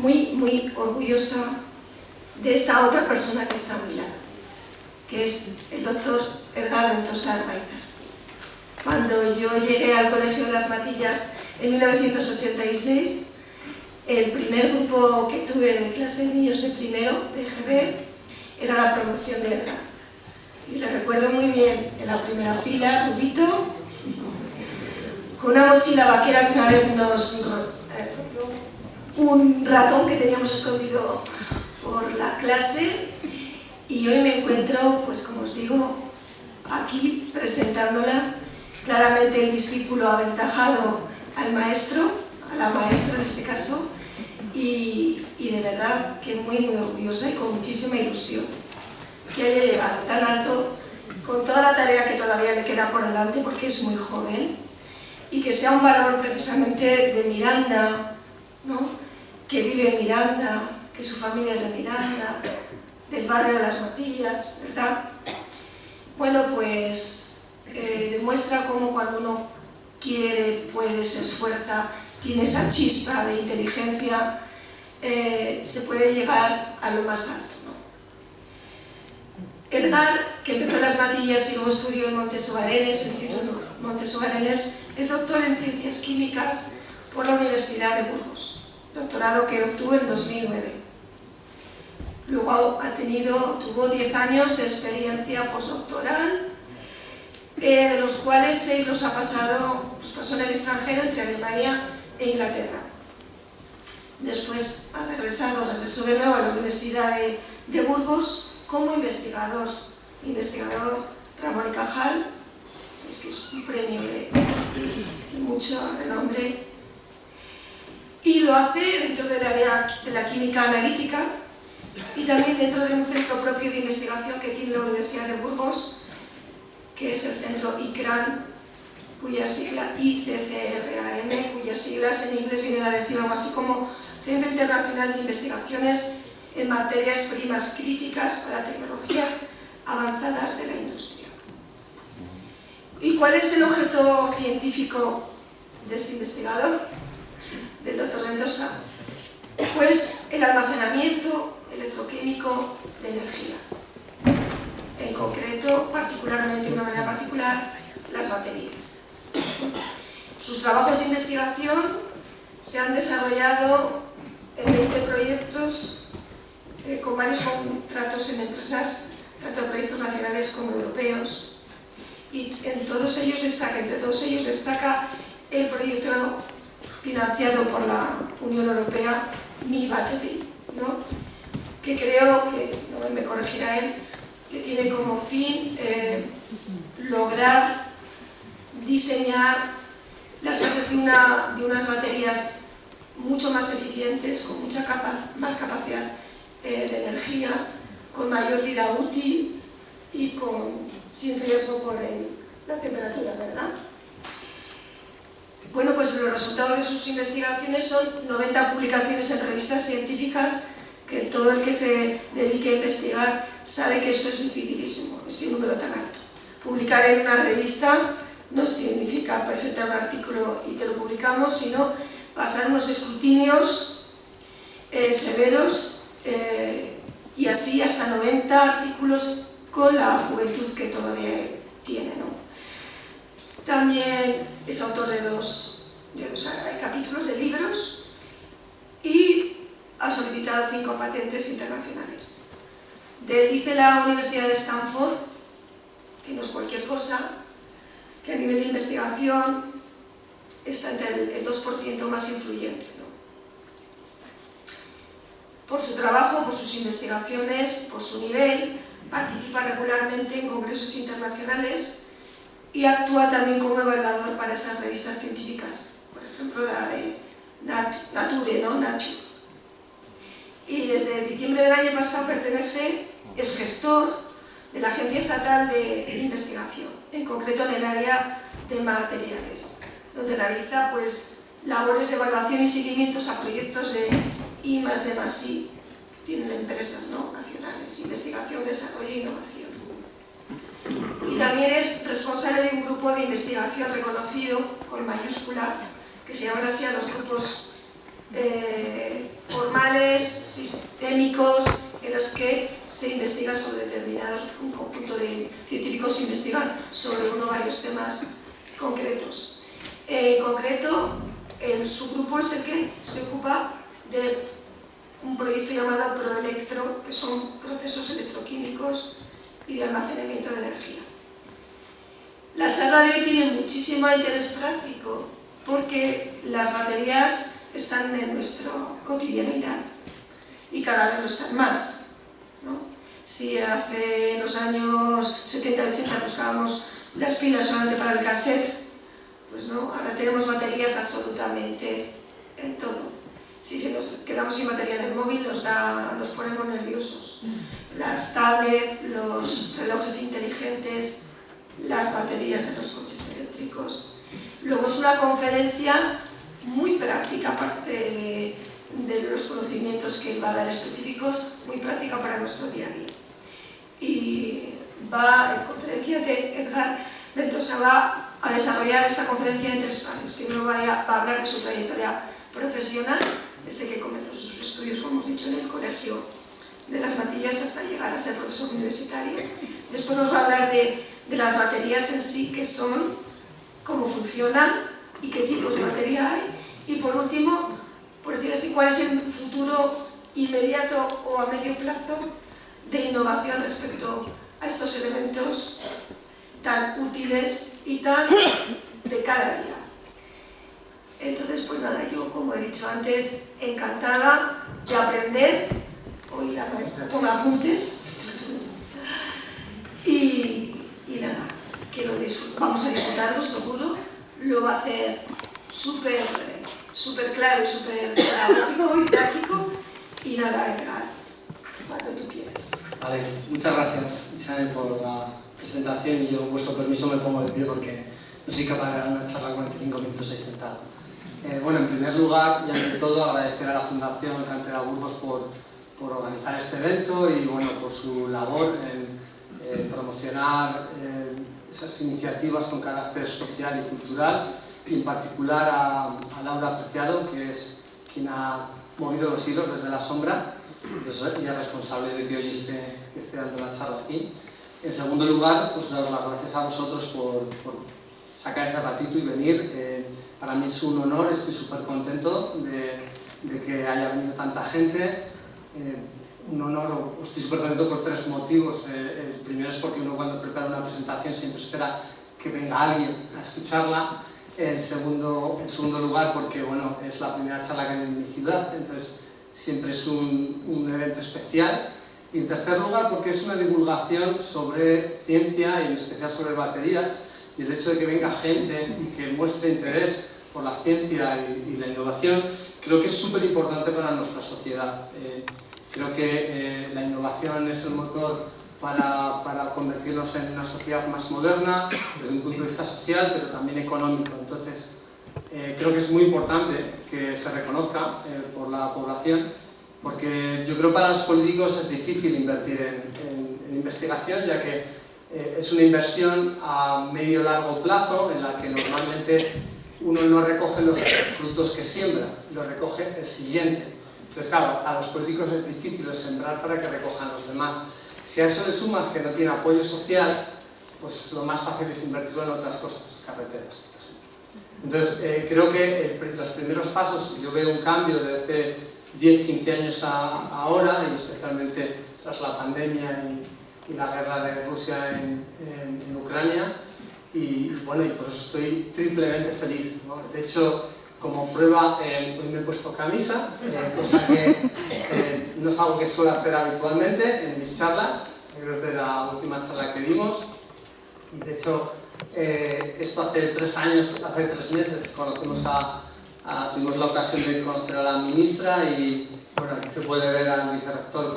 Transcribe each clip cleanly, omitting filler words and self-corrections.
muy orgullosa de esta otra persona que está a mi lado, que es el doctor Edgar Ventosa Arbaitar. Cuando yo llegué al Colegio de las Matillas en 1986, el primer grupo que tuve de clase de niños de primero, de GB, era la promoción de Edgar. Y le recuerdo muy bien, en la primera fila, rubito, con una mochila vaquera que una vez un ratón que teníamos escondido por la clase, y hoy me encuentro, pues como os digo, aquí presentándola, claramente el discípulo aventajado al maestro, a la maestra en este caso, y de verdad que muy orgullosa y con muchísima ilusión que haya llegado tan alto, con toda la tarea que todavía le queda por delante porque es muy joven, y que sea un valor precisamente de Miranda, ¿no? Que vive en Miranda, que su familia es de Miranda, del barrio de las Matillas, ¿verdad? Bueno, pues demuestra cómo cuando uno quiere, puede, se esfuerza, tiene esa chispa de inteligencia, se puede llegar a lo más alto, ¿no? Edgar, que empezó en las Matillas y luego estudió en Montes Obarenes, el Instituto Montes Obarenes, es doctor en Ciencias Químicas por la Universidad de Burgos, doctorado que obtuvo en 2009. Luego tuvo 10 años de experiencia postdoctoral, de los cuales 6 los pasó en el extranjero, entre Alemania e Inglaterra. Después regresó de nuevo a la Universidad de Burgos como investigador Ramón y Cajal, es que es un premio de mucho renombre, y lo hace dentro del área de la química analítica y también dentro de un centro propio de investigación que tiene la Universidad de Burgos, que es el centro ICRAN, cuya sigla ICCRAM, cuyas siglas en inglés vienen a decir algo así como Centro Internacional de Investigaciones en Materias Primas Críticas para Tecnologías Avanzadas de la Industria. ¿Y cuál es el objeto científico de este investigador, del doctor Ventosa? Pues el almacenamiento electroquímico de energía. En concreto, particularmente, de una manera particular, las baterías. Sus trabajos de investigación se han desarrollado en 20 proyectos con varios contratos en empresas, tanto de proyectos nacionales como europeos, y entre todos ellos destaca el proyecto financiado por la Unión Europea, Mi Battery, ¿no? Que creo que, si no me corregirá él, que tiene como fin lograr diseñar las bases de unas baterías mucho más eficientes, con más capacidad de energía, con mayor vida útil y sin riesgo por la temperatura, ¿verdad? Bueno, pues los resultados de sus investigaciones son 90 publicaciones en revistas científicas, que todo el que se dedique a investigar sabe que eso es dificilísimo, ese número tan alto. Publicar en una revista no significa presentar un artículo y te lo publicamos, sino pasar unos escrutinios severos y así hasta 90 artículos con la juventud que todavía él tiene, ¿no? También es autor de dos capítulos de libros y ha solicitado 5 patentes internacionales. Dice la Universidad de Stanford, que no es cualquier cosa, que a nivel de investigación está entre el 2% más influyente, ¿no? Por su trabajo, por sus investigaciones, por su nivel, participa regularmente en congresos internacionales y actúa también como evaluador para esas revistas científicas, por ejemplo la de Nature, ¿no? Nature. Y desde diciembre del año pasado es gestor de la Agencia Estatal de Investigación, en concreto en el área de materiales, donde realiza pues labores de evaluación y seguimientos a proyectos de I+D+I, tienen empresas, ¿no?, nacionales, investigación, desarrollo e innovación. Y también es responsable de un grupo de investigación reconocido, con mayúscula, que se llaman así a los grupos formales, sistémicos, en los que se investiga sobre determinados, un conjunto de científicos investigan sobre uno o varios temas concretos. En concreto, su grupo es el que se ocupa de un proyecto llamado Proelectro, que son procesos electroquímicos y de almacenamiento de energía. La charla de hoy tiene muchísimo interés práctico porque las baterías están en nuestra cotidianidad y cada vez lo están más, ¿no? Si hace los años 70-80 buscábamos las pilas solamente para el cassette, pues no, ahora tenemos baterías absolutamente en todo. Si nos quedamos sin batería en el móvil nos ponemos nerviosos. Las tablets, los relojes inteligentes, las baterías de los coches eléctricos. Luego es una conferencia muy práctica, aparte de los conocimientos que va a dar específicos, muy práctica para nuestro día a día. Y la conferencia de Edgar Ventosa va a desarrollar esta conferencia en 3 partes. Primero va a hablar de su trayectoria profesional, desde que comenzó sus estudios, como hemos dicho, en el colegio de las Matillas hasta llegar a ser profesor universitario. Después nos va a hablar de las baterías en sí, qué son, cómo funcionan y qué tipos de batería hay. Y por último, por decir así, cuál es el futuro inmediato o a medio plazo de innovación respecto a estos elementos tan útiles y tan de cada día. Entonces, pues nada, yo, como he dicho antes, encantada de aprender. Hoy la maestra toma apuntes. Y nada, que vamos a disfrutarlo seguro. Lo va a hacer súper claro y súper pedagógico y práctico. Y nada, Edgar, cuando tú quieras. Vale, muchas gracias, Isabel, por la presentación, y yo, con vuestro permiso, me pongo de pie porque no soy capaz de dar una charla 45 minutos ahí sentado. Bueno, en primer lugar y ante todo agradecer a la Fundación Cantera Burgos por organizar este evento y bueno, por su labor en promocionar esas iniciativas con carácter social y cultural, y en particular a Laura Preciado, que es quien ha movido los hilos desde la sombra y es responsable de que hoy esté dando la charla aquí. En segundo lugar, pues daros las gracias a vosotros por sacar ese ratito y venir. Para mí es un honor, estoy súper contento de que haya venido tanta gente. Un honor, estoy súper contento por 3 motivos. El primero es porque uno, cuando prepara una presentación, siempre espera que venga alguien a escucharla. En segundo lugar, porque bueno, es la primera charla que doy en mi ciudad, entonces siempre es un evento especial. Y en tercer lugar, porque es una divulgación sobre ciencia y en especial sobre baterías, y el hecho de que venga gente y que muestre interés por la ciencia y la innovación, creo que es súper importante para nuestra sociedad. Creo que la innovación es el motor para convertirnos en una sociedad más moderna, desde un punto de vista social, pero también económico. Entonces, creo que es muy importante que se reconozca por la población, porque yo creo que para los políticos es difícil invertir en investigación, ya que es una inversión a medio largo plazo en la que normalmente uno no recoge los frutos que siembra, lo recoge el siguiente. Entonces, claro, a los políticos es difícil sembrar para que recojan los demás. Si a eso le sumas que no tiene apoyo social, pues lo más fácil es invertirlo en otras cosas, carreteras. Entonces, creo que los primeros pasos, yo veo un cambio de hace 10-15 años a ahora, y especialmente tras la pandemia y la guerra de Rusia en Ucrania, y bueno, y por eso estoy triplemente feliz, ¿no? De hecho, como prueba, hoy me he puesto camisa, cosa que no es algo que suelo hacer habitualmente en mis charlas, desde la última charla que dimos. Y de hecho, esto hace 3 meses tuvimos la ocasión de conocer a la ministra, y bueno, aquí se puede ver al vicerrector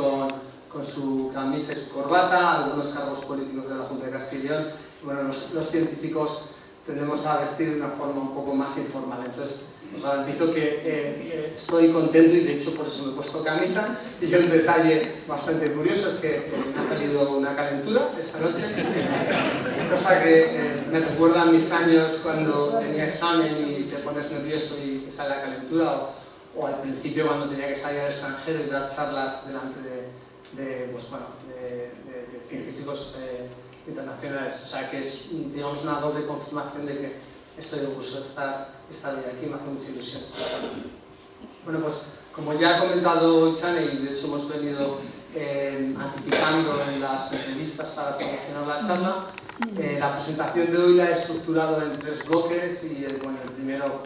con su camisa y su corbata, algunos cargos políticos de la Junta de Castilla y León. Y bueno, los científicos tendemos a vestir de una forma un poco más informal. Entonces, os garantizo que estoy contento, y de hecho por eso me he puesto camisa. Y un detalle bastante curioso es que me ha salido una calentura esta noche, cosa que me recuerda a mis años cuando tenía examen y te pones nervioso y te sale la calentura, o al principio cuando tenía que salir al extranjero y dar charlas delante de científicos internacionales. O sea que es, digamos, una doble confirmación de que estoy orgulloso de estar hoy aquí, me hace mucha ilusión esta charla. Bueno, pues como ya ha comentado Chane, y de hecho hemos venido anticipando en las entrevistas para promocionar la charla, la presentación de hoy la he estructurado en 3 bloques y el primero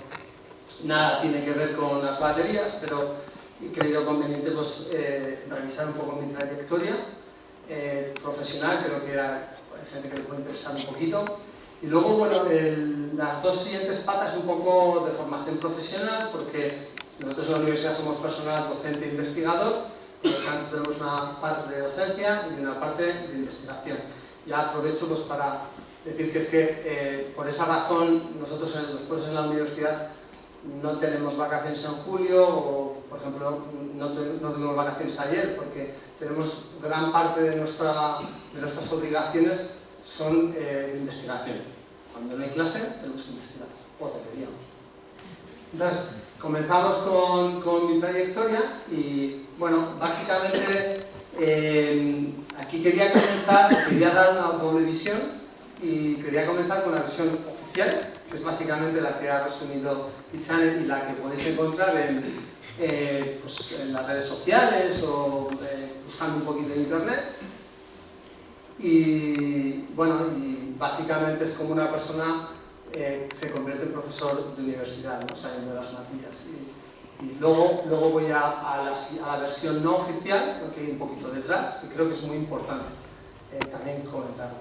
nada tiene que ver con las baterías, pero he creído conveniente pues, revisar un poco mi trayectoria profesional, creo que hay gente que le puede interesar un poquito. Y luego, bueno, las 2 siguientes patas un poco de formación profesional, porque nosotros en la universidad somos personal docente e investigador, por lo tanto tenemos una parte de docencia y una parte de investigación. Ya aprovecho pues, para decir que es que por esa razón nosotros los profesores en la universidad no tenemos vacaciones en julio o, por ejemplo, no tuvimos vacaciones ayer porque tenemos gran parte de nuestras obligaciones son de investigación. Cuando no hay clase tenemos que investigar, o deberíamos. Entonces, comenzamos con mi trayectoria y, bueno, básicamente aquí quería dar una doble visión y quería comenzar con la versión oficial, que es básicamente la que ha resumido Ichane y la que podéis encontrar pues en las redes sociales o buscando un poquito en internet. Y bueno, y básicamente es como una persona se convierte en profesor de universidad, ¿no? Saliendo de las matillas. Y luego voy a la versión no oficial, que hay un poquito detrás, que creo que es muy importante también comentarlo.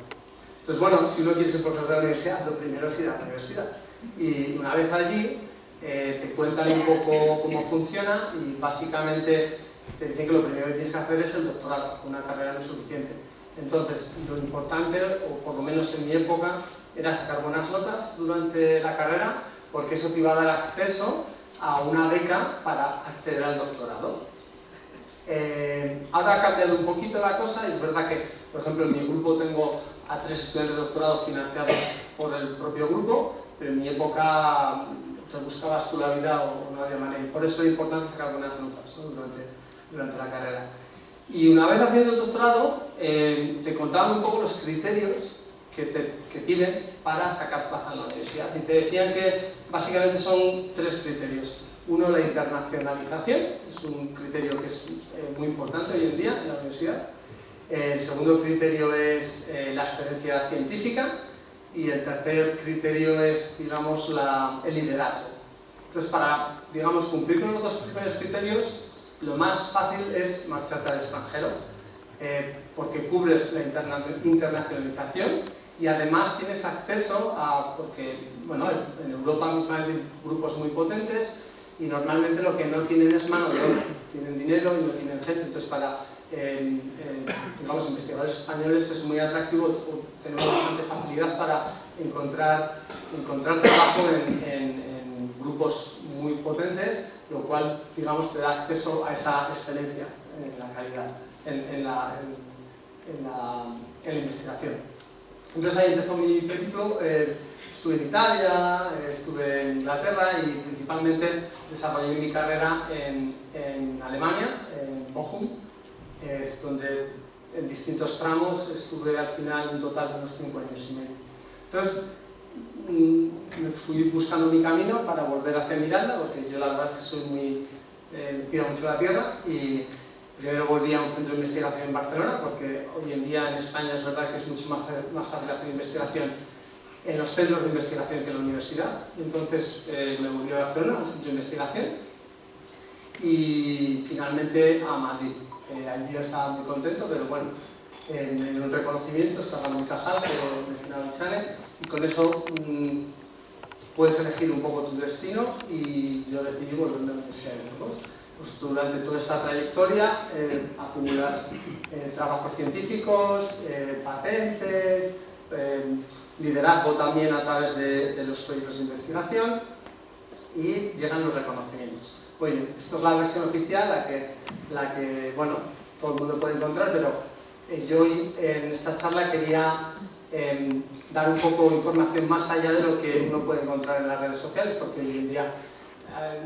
Entonces, bueno, si uno quiere ser profesor de la universidad, lo primero es ir a la universidad. Y una vez allí, te cuentan un poco cómo funciona y básicamente te dicen que lo primero que tienes que hacer es el doctorado, una carrera no es suficiente. Entonces, lo importante, o por lo menos en mi época, era sacar buenas notas durante la carrera, porque eso te iba a dar acceso a una beca para acceder al doctorado. Ahora ha cambiado un poquito la cosa, es verdad que, por ejemplo, en mi grupo tengo a 3 estudiantes de doctorado financiados por el propio grupo, pero en mi época te buscabas tú la vida o no había manera, y por eso es importante sacar buenas notas, ¿no? durante la carrera. Y una vez haciendo el doctorado, te contaban un poco los criterios que piden para sacar plaza en la universidad. Y te decían que básicamente son 3 criterios. Uno, la internacionalización, es un criterio que es muy importante hoy en día en la universidad. El segundo criterio es la excelencia científica. Y el tercer criterio es, digamos, el liderazgo. Entonces, para, digamos, cumplir con los 2 primeros criterios, lo más fácil es marcharte al extranjero, porque cubres la internacionalización y además tienes acceso a, porque bueno, en Europa misma hay grupos muy potentes y normalmente lo que no tienen es mano de obra, tienen dinero y no tienen gente, entonces para digamos, investigadores españoles es muy atractivo, tenemos bastante facilidad para encontrar trabajo en grupos muy potentes, lo cual, digamos, te da acceso a esa excelencia en la calidad, en la investigación. Entonces ahí empezó mi periplo, estuve en Italia, estuve en Inglaterra y principalmente desarrollé mi carrera en Alemania, en Bochum, es donde en distintos tramos estuve al final un total de unos 5 años y medio. Entonces me fui buscando mi camino para volver hacia Miranda, porque yo la verdad es que soy me tira mucho la tierra, y primero volví a un centro de investigación en Barcelona, porque hoy en día en España es verdad que es mucho más fácil hacer investigación en los centros de investigación que en la universidad. Y entonces me volví a Barcelona, a un centro de investigación, y finalmente a Madrid. Allí yo estaba muy contento, pero bueno, me dieron un reconocimiento, estaba en mi cajal, que mencionaba Ichane, y con eso puedes elegir un poco tu destino, y yo decidí volverme a la Universidad de Burgos. Pues durante toda esta trayectoria acumulas trabajos científicos, patentes, liderazgo también a través de los proyectos de investigación, y llegan los reconocimientos. Bueno, esto es la versión oficial, la que bueno, todo el mundo puede encontrar, pero yo hoy en esta charla quería dar un poco de información más allá de lo que uno puede encontrar en las redes sociales, porque hoy en día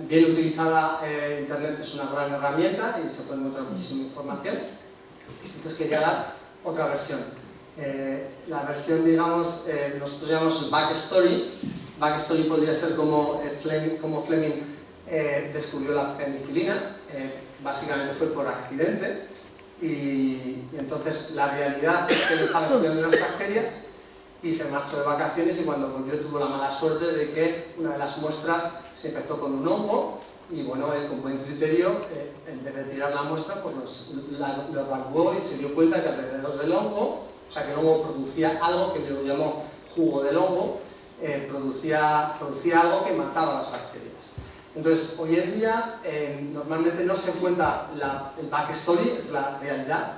bien utilizada, Internet es una gran herramienta y se puede encontrar muchísima información. Entonces quería dar otra versión. La versión, digamos, nosotros llamamos el backstory. Backstory podría ser como Fleming descubrió la penicilina. Básicamente fue por accidente. Y entonces la realidad es que él estaba estudiando unas bacterias y se marchó de vacaciones, y cuando volvió tuvo la mala suerte de que una de las muestras se infectó con un hongo, y bueno, él con buen criterio, en vez de tirar la muestra, pues lo evaluó y se dio cuenta que alrededor del hongo, o sea que el hongo producía algo que yo llamo jugo del hongo, producía algo que mataba a las bacterias. Entonces, hoy en día normalmente no se cuenta el backstory, es la realidad.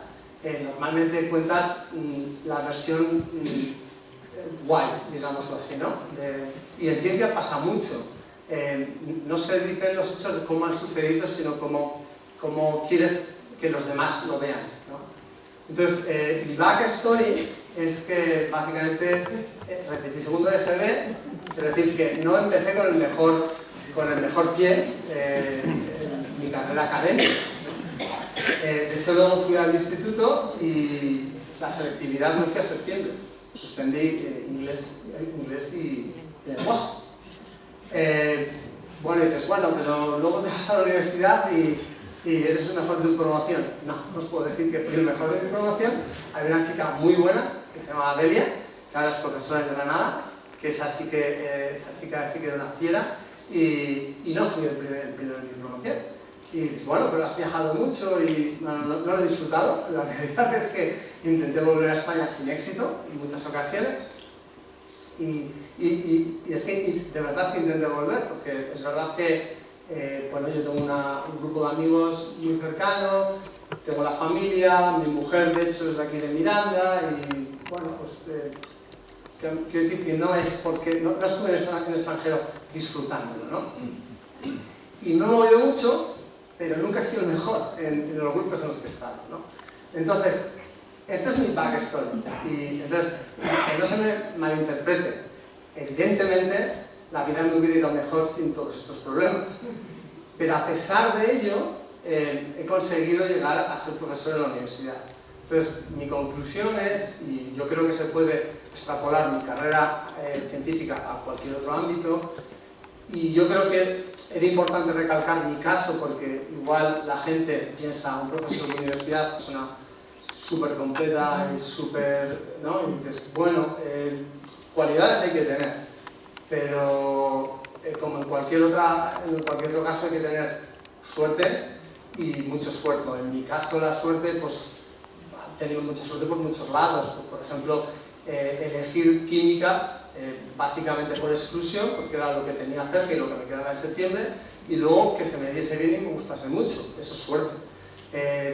Normalmente cuentas la versión guay, digámoslo así, ¿no? Y en ciencia pasa mucho. No se dicen los hechos de cómo han sucedido, sino cómo quieres que los demás lo vean, ¿no? Entonces, mi backstory es que básicamente repetí segundo de GB, es decir, que no empecé con el mejor pie en mi carrera académica. De hecho, luego fui al instituto y la selectividad me fui a septiembre. Suspendí inglés y lenguaje. Bueno, dices, bueno, pero luego te vas a la universidad y eres el mejor de tu promoción. No, no os puedo decir que fui el mejor de mi promoción. Hay una chica muy buena que se llama Delia, que ahora es profesora en Granada, que esa chica sí que era una fiera, y no fui el primero de mi promoción. Y dices, bueno, pero has viajado mucho y bueno, no lo he disfrutado. La realidad es que intenté volver a España sin éxito en muchas ocasiones. Y es que de verdad que intenté volver, porque es verdad que bueno, yo tengo un grupo de amigos muy cercano, tengo la familia, mi mujer de hecho es de aquí de Miranda, y bueno, pues quiero decir que no es porque no estuve en el extranjero disfrutándolo, ¿no? Y me he movido mucho, pero nunca he sido el mejor en los grupos en los que he estado, ¿no? Entonces, este es mi backstory. Y entonces, que no se me malinterprete, evidentemente la vida me hubiera ido mejor sin todos estos problemas. Pero a pesar de ello, he conseguido llegar a ser profesor en la universidad. Entonces, mi conclusión es, y yo creo que se puede extrapolar mi carrera científica a cualquier otro ámbito, y yo creo que era importante recalcar mi caso porque igual la gente piensa un profesor de universidad, persona súper completa y súper, ¿no? Y dices, bueno, cualidades hay que tener, pero como en cualquier otro caso hay que tener suerte y mucho esfuerzo. En mi caso la suerte, pues he tenido mucha suerte por muchos lados. Por ejemplo, elegir químicas básicamente por exclusión, porque era lo que tenía cerca y lo que me quedaba en septiembre, y luego que se me diese bien y me gustase mucho, eso es suerte.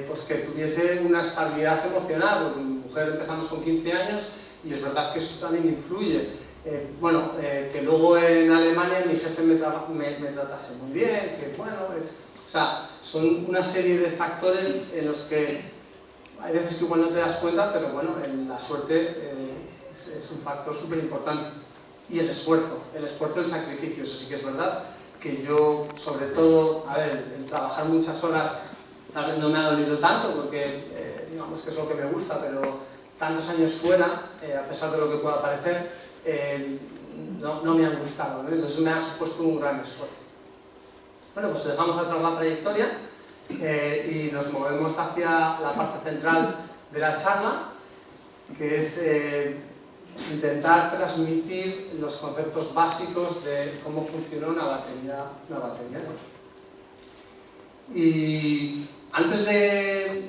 Pues que tuviese una estabilidad emocional, porque mi mujer empezamos con 15 años y es verdad que eso también influye. Bueno, que luego en Alemania mi jefe me tratase muy bien, que bueno, o sea, son una serie de factores en los que hay veces que igual no te das cuenta, pero bueno, en la suerte es un factor súper importante. Y el esfuerzo, el sacrificio, eso sí que es verdad, que yo, sobre todo, a ver, el trabajar muchas horas tal vez no me ha dolido tanto, porque digamos que es lo que me gusta, pero tantos años fuera, a pesar de lo que pueda parecer, no me han gustado, ¿no? Entonces me ha supuesto un gran esfuerzo. Bueno, pues dejamos atrás la trayectoria y nos movemos hacia la parte central de la charla, que es intentar transmitir los conceptos básicos de cómo funciona una batería, ¿no? Y antes de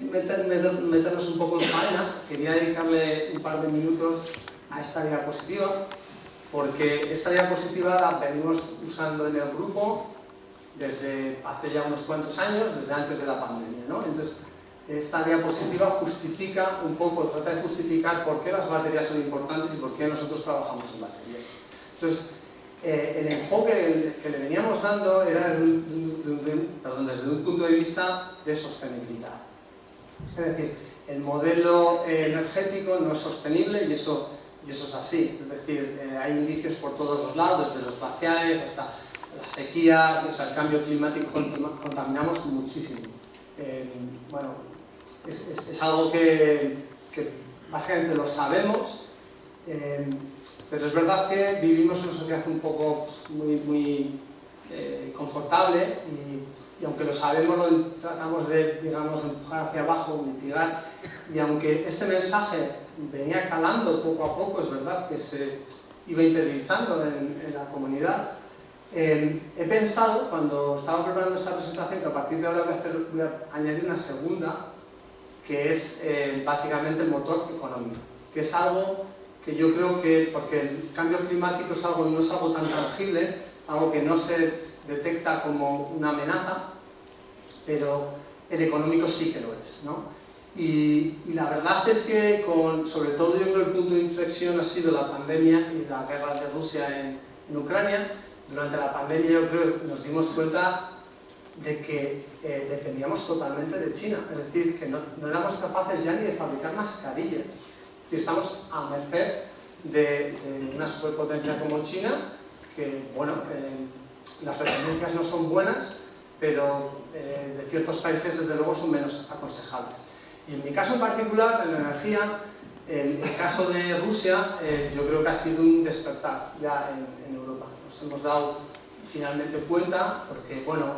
meternos un poco en faena, quería dedicarle un par de minutos a esta diapositiva, porque esta diapositiva la venimos usando en el grupo desde hace ya unos cuantos años, desde antes de la pandemia, ¿no? Entonces, esta diapositiva justifica un poco, trata de justificar por qué las baterías son importantes y por qué nosotros trabajamos en baterías. Entonces, el enfoque que le veníamos dando era desde un punto de vista de sostenibilidad. Es decir, el modelo energético no es sostenible y eso es así. Es decir, hay indicios por todos los lados, desde los glaciares hasta las sequías, o sea, el cambio climático, contaminamos muchísimo. Bueno, es algo que básicamente lo sabemos, pero es verdad que vivimos en una sociedad un poco muy confortable y aunque lo sabemos lo tratamos de, digamos, empujar hacia abajo, mitigar, y aunque este mensaje venía calando poco a poco, es verdad que se iba interiorizando en la comunidad. He pensado, cuando estaba preparando esta presentación, que a partir de ahora voy a añadir una segunda, que es básicamente el motor económico, que es algo que yo creo que, porque el cambio climático no es algo tan tangible, algo que no se detecta como una amenaza, pero el económico sí que lo es, ¿no? Y la verdad es que, sobre todo yo creo que el punto de inflexión ha sido la pandemia y la guerra de Rusia en Ucrania. Durante la pandemia yo creo que nos dimos cuenta de que dependíamos totalmente de China, es decir, que no éramos capaces ya ni de fabricar mascarillas. Es decir, estamos a merced de una superpotencia como China, que, bueno, las dependencias no son buenas, pero de ciertos países desde luego son menos aconsejables. Y en mi caso en particular, en la energía, el caso de Rusia, yo creo que ha sido un despertar ya en Europa. Nos hemos dado finalmente cuenta, porque bueno,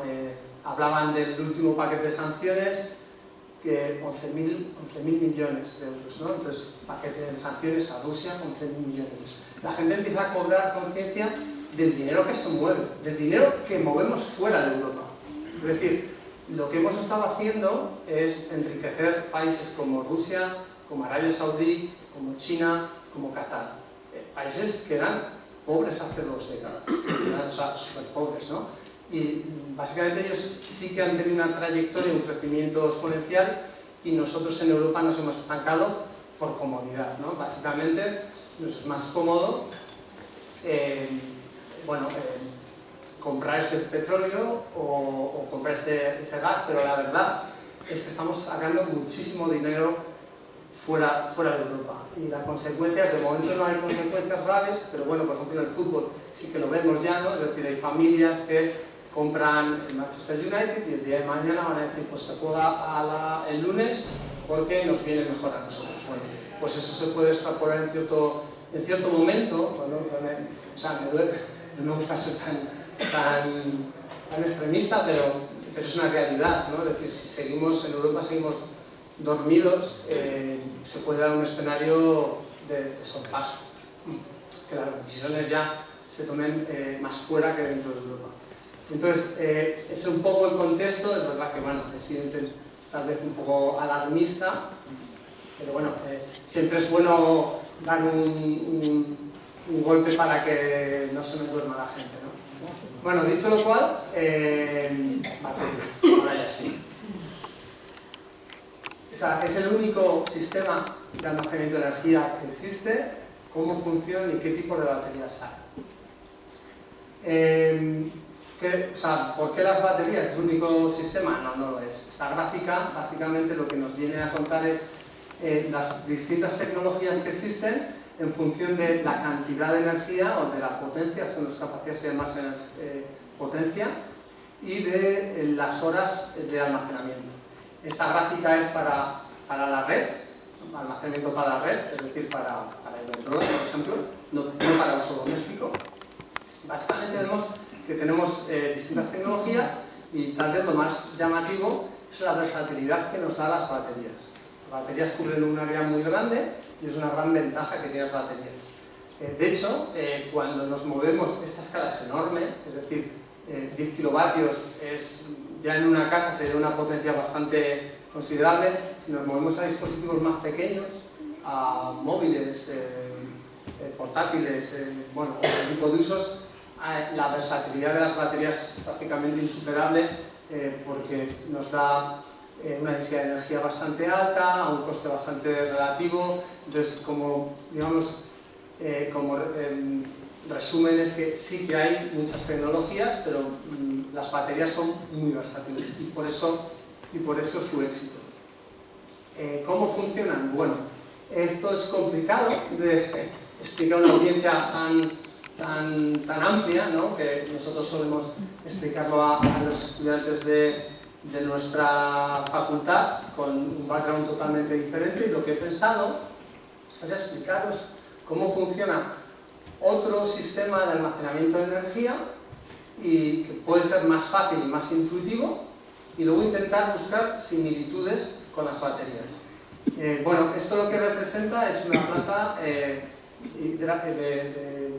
hablaban del último paquete de sanciones, que 11.000 millones de euros, ¿no? Entonces, paquete de sanciones a Rusia, 11.000 millones. Entonces, la gente empieza a cobrar conciencia del dinero que se mueve, del dinero que movemos fuera de Europa. Es decir, lo que hemos estado haciendo es enriquecer países como Rusia, como Arabia Saudí, como China, como Qatar. Países que eran pobres hace 2 décadas, eran, o sea, súper pobres, ¿no? Y básicamente ellos sí que han tenido una trayectoria, un crecimiento exponencial, y nosotros en Europa nos hemos estancado por comodidad, ¿no? Básicamente nos es más cómodo comprar ese petróleo o comprar ese gas, pero la verdad es que estamos sacando muchísimo dinero fuera de Europa, y las consecuencias, de momento no hay consecuencias graves, pero bueno, por ejemplo en el fútbol sí que lo vemos ya, ¿no? Es decir, hay familias que compran el Manchester United y el día de mañana van a decir, pues se juega el lunes porque nos viene mejor a nosotros. Bueno, pues eso se puede extrapolar en cierto momento, bueno, o sea, no me gusta ser tan extremista, pero es una realidad, ¿no? Es decir, si seguimos en Europa, seguimos dormidos, se puede dar un escenario de sorpaso, que las decisiones ya se tomen más fuera que dentro de Europa. Entonces, es un poco el contexto. Es verdad que, bueno, he sido tal vez un poco alarmista, pero bueno, siempre es bueno dar un golpe para que no se me duerma la gente, ¿no? Bueno, dicho lo cual, baterías, ahora ya sí. O sea, es el único sistema de almacenamiento de energía que existe. ¿Cómo funcionan y qué tipo de baterías hay? O sea, ¿por qué las baterías es el único sistema? No lo es. Esta gráfica básicamente lo que nos viene a contar es las distintas tecnologías que existen en función de la cantidad de energía o de la potencia, esto no es capacidad, se llama potencia, y de las horas de almacenamiento. Esta gráfica es para la red, almacenamiento para la red, es decir, para Iberdrola, por ejemplo, no para uso doméstico. Básicamente vemos que tenemos distintas tecnologías, y tal vez lo más llamativo es la versatilidad que nos da las baterías. Las baterías cubren un área muy grande y es una gran ventaja que tienen las baterías. De hecho, cuando nos movemos, esta escala es enorme, es decir, 10 kilovatios ya en una casa sería una potencia bastante considerable. Si nos movemos a dispositivos más pequeños, a móviles, portátiles, bueno, otro tipo de usos, la versatilidad de las baterías es prácticamente insuperable, porque nos da una densidad de energía bastante alta, a un coste bastante relativo. Entonces, como resumen, es que sí que hay muchas tecnologías, pero las baterías son muy versátiles, y por eso su éxito. ¿Cómo funcionan? Bueno, esto es complicado de explicar a una audiencia tan amplia, ¿no? Que nosotros solemos explicarlo a los estudiantes de nuestra facultad con un background totalmente diferente, y lo que he pensado es explicaros cómo funciona otro sistema de almacenamiento de energía y que puede ser más fácil y más intuitivo, y luego intentar buscar similitudes con las baterías. Bueno, esto lo que representa es una planta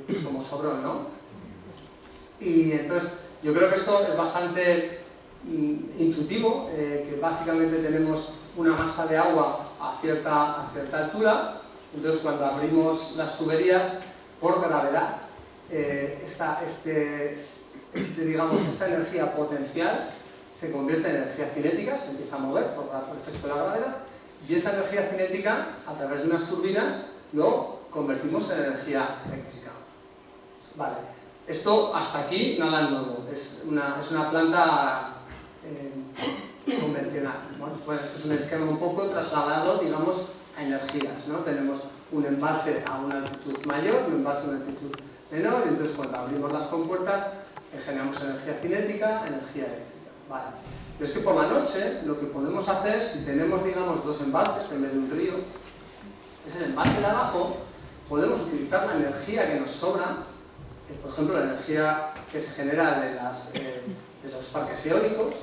pues como Sobrón, ¿no? Y entonces yo creo que esto es bastante intuitivo, que básicamente tenemos una masa de agua a cierta altura. Entonces cuando abrimos las tuberías, por gravedad, digamos, esta energía potencial se convierte en energía cinética, se empieza a mover por efecto de la gravedad, y esa energía cinética, a través de unas turbinas, lo convertimos en energía eléctrica. Vale, esto hasta aquí nada nuevo, es una planta convencional. Bueno, esto es un esquema un poco trasladado, digamos, a energías, ¿no? Tenemos un embalse a una altitud mayor y un embalse a una altitud menor, y entonces cuando abrimos las compuertas generamos energía cinética, energía eléctrica. Vale. Pero es que por la noche lo que podemos hacer, si tenemos, digamos, dos embalses en vez de un río, es el embalse de abajo, podemos utilizar la energía que nos sobra, por ejemplo la energía que se genera de los parques eólicos,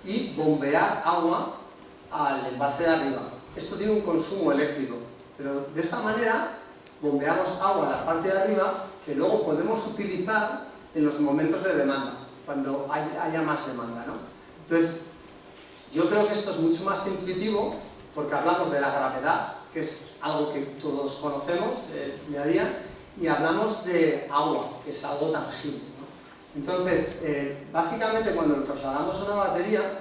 y bombear agua al embalse de arriba. Esto tiene un consumo eléctrico, pero de esta manera bombeamos agua a la parte de arriba que luego podemos utilizar en los momentos de demanda, cuando haya más demanda, ¿no? Entonces, yo creo que esto es mucho más intuitivo porque hablamos de la gravedad, que es algo que todos conocemos día a día, y hablamos de agua, que es algo tangible, ¿no? Entonces, básicamente cuando lo trasladamos a una batería,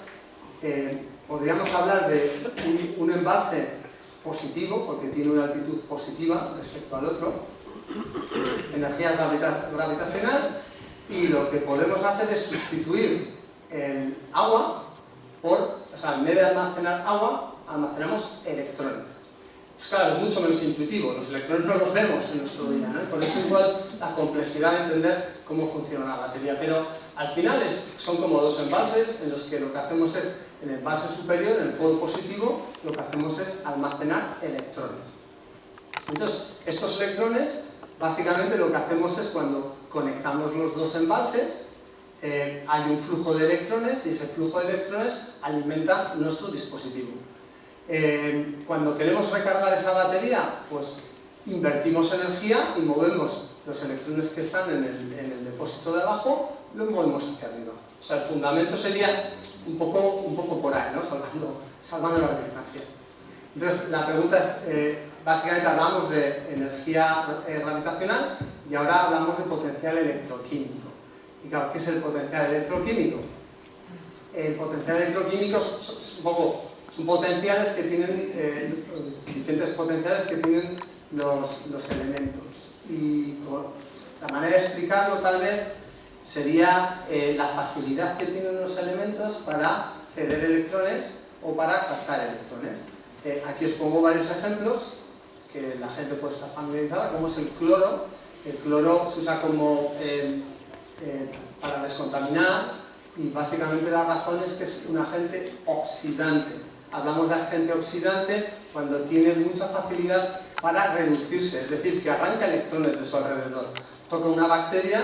podríamos hablar de un embalse positivo, porque tiene una altitud positiva respecto al otro, energía gravitacional, y lo que podemos hacer es sustituir el agua o sea, en vez de almacenar agua, almacenamos electrones. Pues claro, es mucho menos intuitivo, los electrones no los vemos en nuestro día, ¿no? Y por eso igual la complejidad de entender cómo funciona una batería, pero al final son como dos embalses en los que lo que hacemos es, en el embalse superior, en el polo positivo, lo que hacemos es almacenar electrones. Entonces, estos electrones, básicamente lo que hacemos es cuando conectamos los dos embalses, hay un flujo de electrones, y ese flujo de electrones alimenta nuestro dispositivo. Cuando queremos recargar esa batería, pues invertimos energía y movemos los electrones que están en el depósito de abajo, los movemos hacia arriba. O sea, el fundamento sería un poco por ahí, ¿no? Salvando las distancias. Entonces, la pregunta es, básicamente hablamos de energía gravitacional y ahora hablamos de potencial electroquímico. Y claro, ¿qué es el potencial electroquímico? El potencial electroquímico son potenciales que tienen, diferentes potenciales que tienen los elementos. Y la manera de explicarlo tal vez sería la facilidad que tienen los elementos para ceder electrones o para captar electrones. Aquí os pongo varios ejemplos que la gente puede estar familiarizada, como es el cloro. El cloro se usa como para descontaminar, y básicamente la razón es que es un agente oxidante. Hablamos de agente oxidante cuando tiene mucha facilidad para reducirse, es decir, que arranca electrones de su alrededor. Toca una bacteria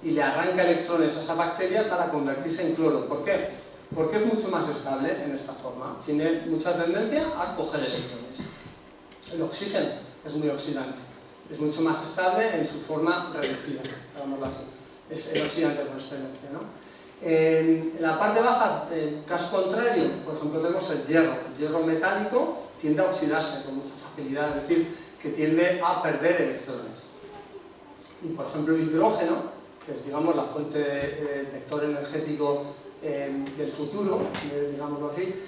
y le arranca electrones a esa bacteria para convertirse en cloro. ¿Por qué? Porque es mucho más estable en esta forma. Tiene mucha tendencia a coger electrones. El oxígeno es muy oxidante. Es mucho más estable en su forma reducida, digámoslo así. Es el oxidante por excelencia, ¿no? En la parte baja, en caso contrario, por ejemplo, tenemos el hierro. El hierro metálico tiende a oxidarse con mucha facilidad, es decir, que tiende a perder electrones. Y, por ejemplo, el hidrógeno, que es, digamos, la fuente de vector energético del futuro, digámoslo así,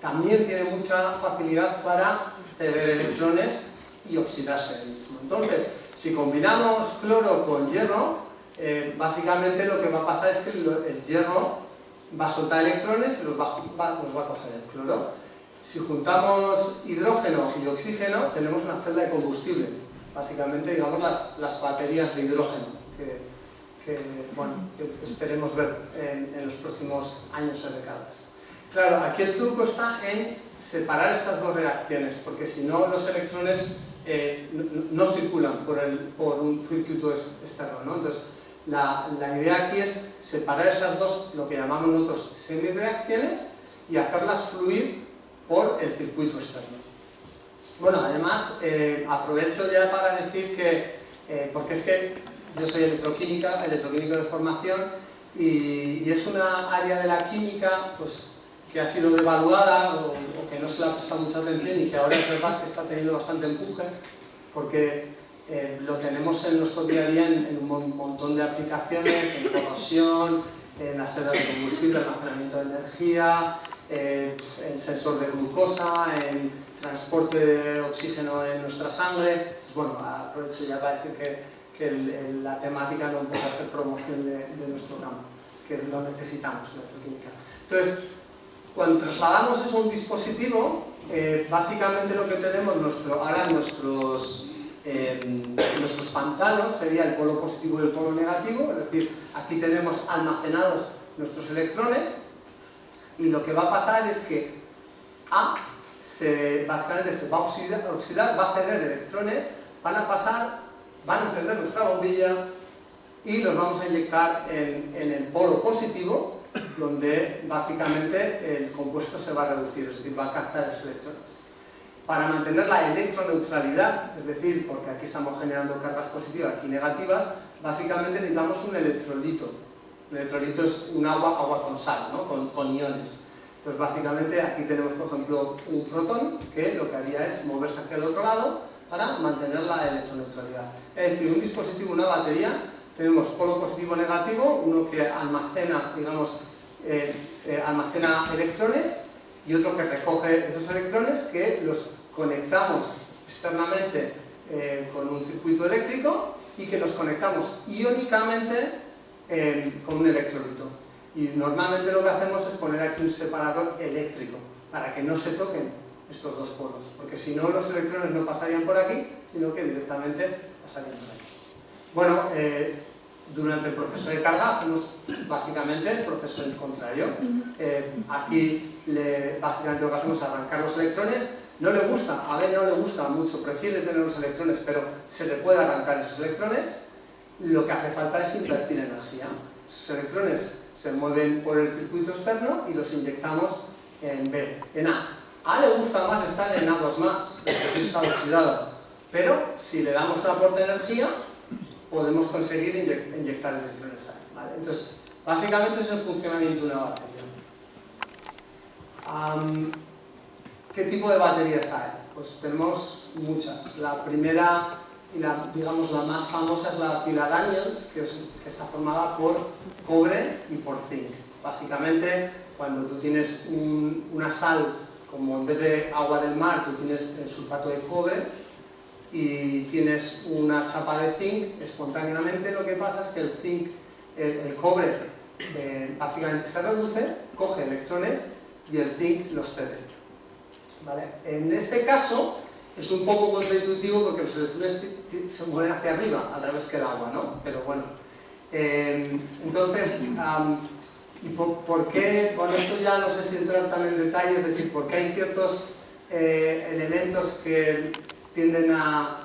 también tiene mucha facilidad para ceder electrones y oxidarse el mismo. Entonces, si combinamos cloro con hierro, básicamente lo que va a pasar es que el hierro va a soltar electrones y los va a coger el cloro. Si juntamos hidrógeno y oxígeno, tenemos una celda de combustible. básicamente, digamos, las baterías de hidrógeno que esperemos ver en los próximos años o décadas. Claro, aquí el truco está en separar estas dos reacciones, porque si no los electrones no circulan por un circuito externo, ¿no? Entonces, la idea aquí es separar esas dos, lo que llamamos nosotros semireacciones, y hacerlas fluir por el circuito externo. Bueno, además, aprovecho ya para decir que, porque es que yo soy electroquímico de formación, y es una área de la química pues, que ha sido devaluada o que no se le ha prestado mucha atención y que ahora es verdad que está teniendo bastante empuje, porque lo tenemos en nuestro día a día en un montón de aplicaciones, en corrosión, en las celdas de combustible, almacenamiento de energía, en sensor de glucosa, en transporte de oxígeno en nuestra sangre. Entonces, bueno, aprovecho ya para decir que la temática no puede hacer promoción de nuestro campo, que lo necesitamos, la electroquímica. Entonces, cuando trasladamos eso a un dispositivo, básicamente lo que tenemos ahora en nuestros pantanos sería el polo positivo y el polo negativo, es decir, aquí tenemos almacenados nuestros electrones, y lo que va a pasar es que A básicamente se va a oxidar, va a ceder electrones, van a encender nuestra bombilla y los vamos a inyectar en el polo positivo, donde básicamente el compuesto se va a reducir, es decir, va a captar los electrones. Para mantener la electroneutralidad, es decir, porque aquí estamos generando cargas positivas y negativas, básicamente necesitamos un electrolito. Un electrolito es un agua con sal, ¿no? con iones. Entonces, básicamente, aquí tenemos, por ejemplo, un protón que lo que haría es moverse hacia el otro lado para mantener la electroneutralidad. Es decir, un dispositivo, una batería, tenemos polo positivo negativo, uno que almacena, digamos, almacena electrones, y otro que recoge esos electrones que los conectamos externamente con un circuito eléctrico y que los conectamos iónicamente con un electrolito. Y normalmente lo que hacemos es poner aquí un separador eléctrico para que no se toquen estos dos polos, porque si no los electrones no pasarían por aquí, sino que directamente pasarían por aquí. Bueno, durante el proceso de carga hacemos básicamente el proceso en contrario. Aquí básicamente lo que hacemos es arrancar los electrones. No le gusta, a ver, no le gusta mucho, prefiere tener los electrones, pero se le puede arrancar esos electrones. Lo que hace falta es invertir energía. Esos electrones se mueven por el circuito externo y los inyectamos en B. En A. A le gusta más estar en A2+, prefiere estar oxidado, pero si le damos un aporte de energía, podemos conseguir inyectar electrones ahí, ¿vale? Entonces, básicamente es el funcionamiento de una batería. ¿Qué tipo de baterías hay? Pues tenemos muchas. La primera y digamos la más famosa es la pila Daniels, que está formada por cobre y por zinc. Básicamente, cuando tú tienes una sal, como en vez de agua del mar, tú tienes el sulfato de cobre y tienes una chapa de zinc, espontáneamente lo que pasa es que el cobre básicamente se reduce, coge electrones y el zinc los cede. ¿Vale? En este caso es un poco contraintuitivo porque los electrones se mueven hacia arriba, al revés que el agua, ¿no? Pero bueno. Entonces, ¿y por qué? Bueno, esto ya no sé si entrar tan en detalle, es decir, porque hay ciertos elementos que tienden a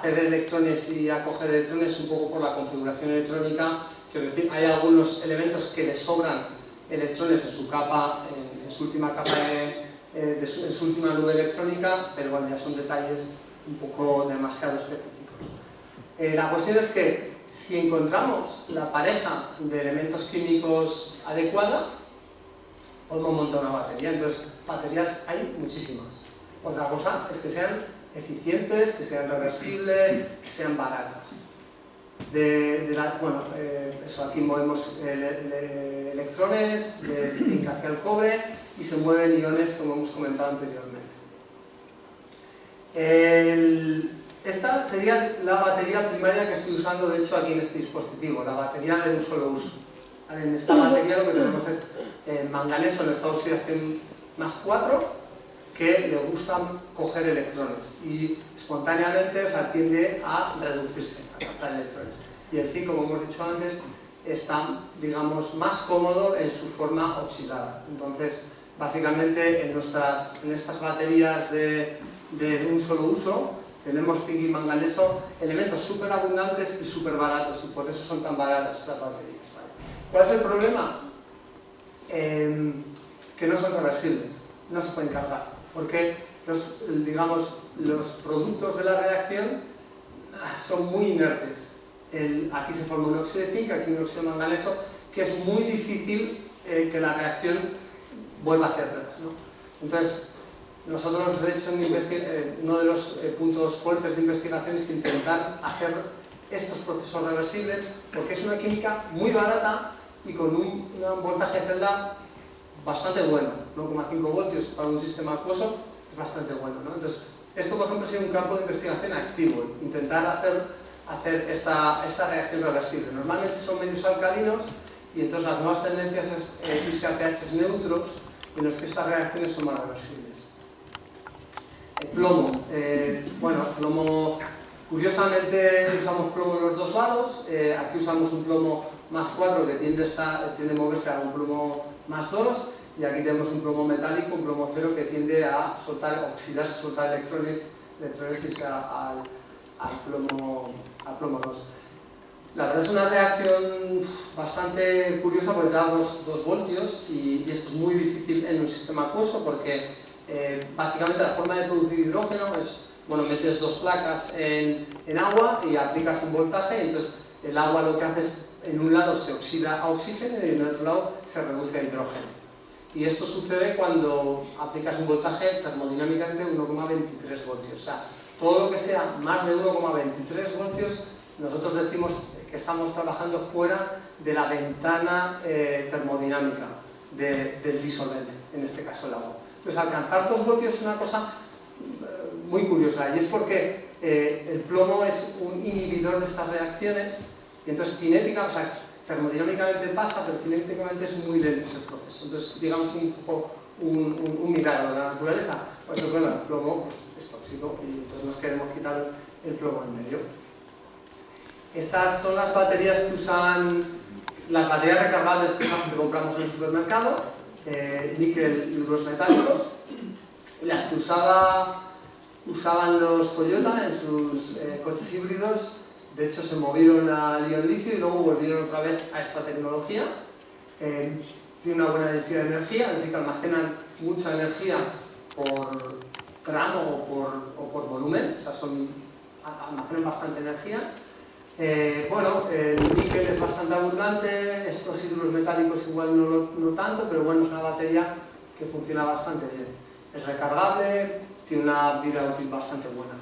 ceder electrones y a coger electrones un poco por la configuración electrónica, que es decir, hay algunos elementos que les sobran electrones en su capa, en su última capa en su última nube electrónica, pero bueno, ya son detalles un poco demasiado específicos. La cuestión es que si encontramos la pareja de elementos químicos adecuada, podemos montar una batería. Entonces, baterías hay muchísimas. Otra cosa es que sean eficientes, que sean reversibles, que sean baratas. Eso, aquí movemos electrones del zinc hacia el cobre y se mueven iones, como hemos comentado anteriormente. Esta sería la batería primaria que estoy usando, de hecho, aquí en este dispositivo, la batería de un solo uso. En esta batería lo que tenemos es manganeso en estado de oxidación +4, que le gustan coger electrones y espontáneamente, o sea, tiende a reducirse, a captar electrones. Y el zinc, como hemos dicho antes, está, digamos, más cómodo en su forma oxidada. Entonces, básicamente, en estas baterías de un solo uso, tenemos zinc y manganeso, elementos súper abundantes y súper baratos, y por eso son tan baratas esas baterías, ¿vale? ¿Cuál es el problema? Que no son reversibles, no se pueden cargar, porque los productos de la reacción son muy inertes. Aquí se forma un óxido de zinc, aquí un óxido de manganeso, que es muy difícil que la reacción vuelva hacia atrás, ¿no? Entonces, nosotros, de hecho, uno de los puntos fuertes de investigación es intentar hacer estos procesos reversibles, porque es una química muy barata y con un voltaje de celda bastante bueno, 1,5 voltios para un sistema acuoso es bastante bueno, ¿no? Entonces, esto, por ejemplo, sería un campo de investigación activo, intentar hacer esta reacción reversible. Normalmente son medios alcalinos y entonces las nuevas tendencias es irse a pHs neutros en los que estas reacciones son más reversibles. El plomo. Plomo, curiosamente usamos plomo en los dos lados. Aquí usamos un plomo más 4 que tiende a moverse a un plomo más 2, y aquí tenemos un plomo metálico, un plomo 0 que tiende a oxidarse, soltar electrones y irse al plomo 2. La verdad es una reacción bastante curiosa porque da 2 voltios y esto es muy difícil en un sistema acuoso porque básicamente la forma de producir hidrógeno es, metes 2 placas en agua y aplicas un voltaje, y entonces el agua lo que hace es, en un lado se oxida a oxígeno y en el otro lado se reduce a hidrógeno. Y esto sucede cuando aplicas un voltaje termodinámicamente 1,23 voltios. O sea, todo lo que sea más de 1,23 voltios, nosotros decimos que estamos trabajando fuera de la ventana termodinámica del disolvente, en este caso el agua. Entonces, alcanzar 2 voltios es una cosa muy curiosa, y es porque el plomo es un inhibidor de estas reacciones, y entonces termodinámicamente pasa, pero cinéticamente es muy lento ese proceso. Entonces, digamos que un milagro de la naturaleza. Pues el plomo es tóxico y entonces nos queremos quitar el plomo en medio. Estas son las baterías que usan, las baterías recargables que compramos en el supermercado, níquel y hidruros metálicos, las que usaban los Toyota en sus coches híbridos. De hecho, se movieron al ion litio y luego volvieron otra vez a esta tecnología. Tiene una buena densidad de energía, es decir, que almacenan mucha energía por gramo o por volumen, o sea, almacenan bastante energía. El níquel es bastante abundante, estos hidruros metálicos igual no tanto, pero bueno, es una batería que funciona bastante bien. Es recargable, tiene una vida útil bastante buena.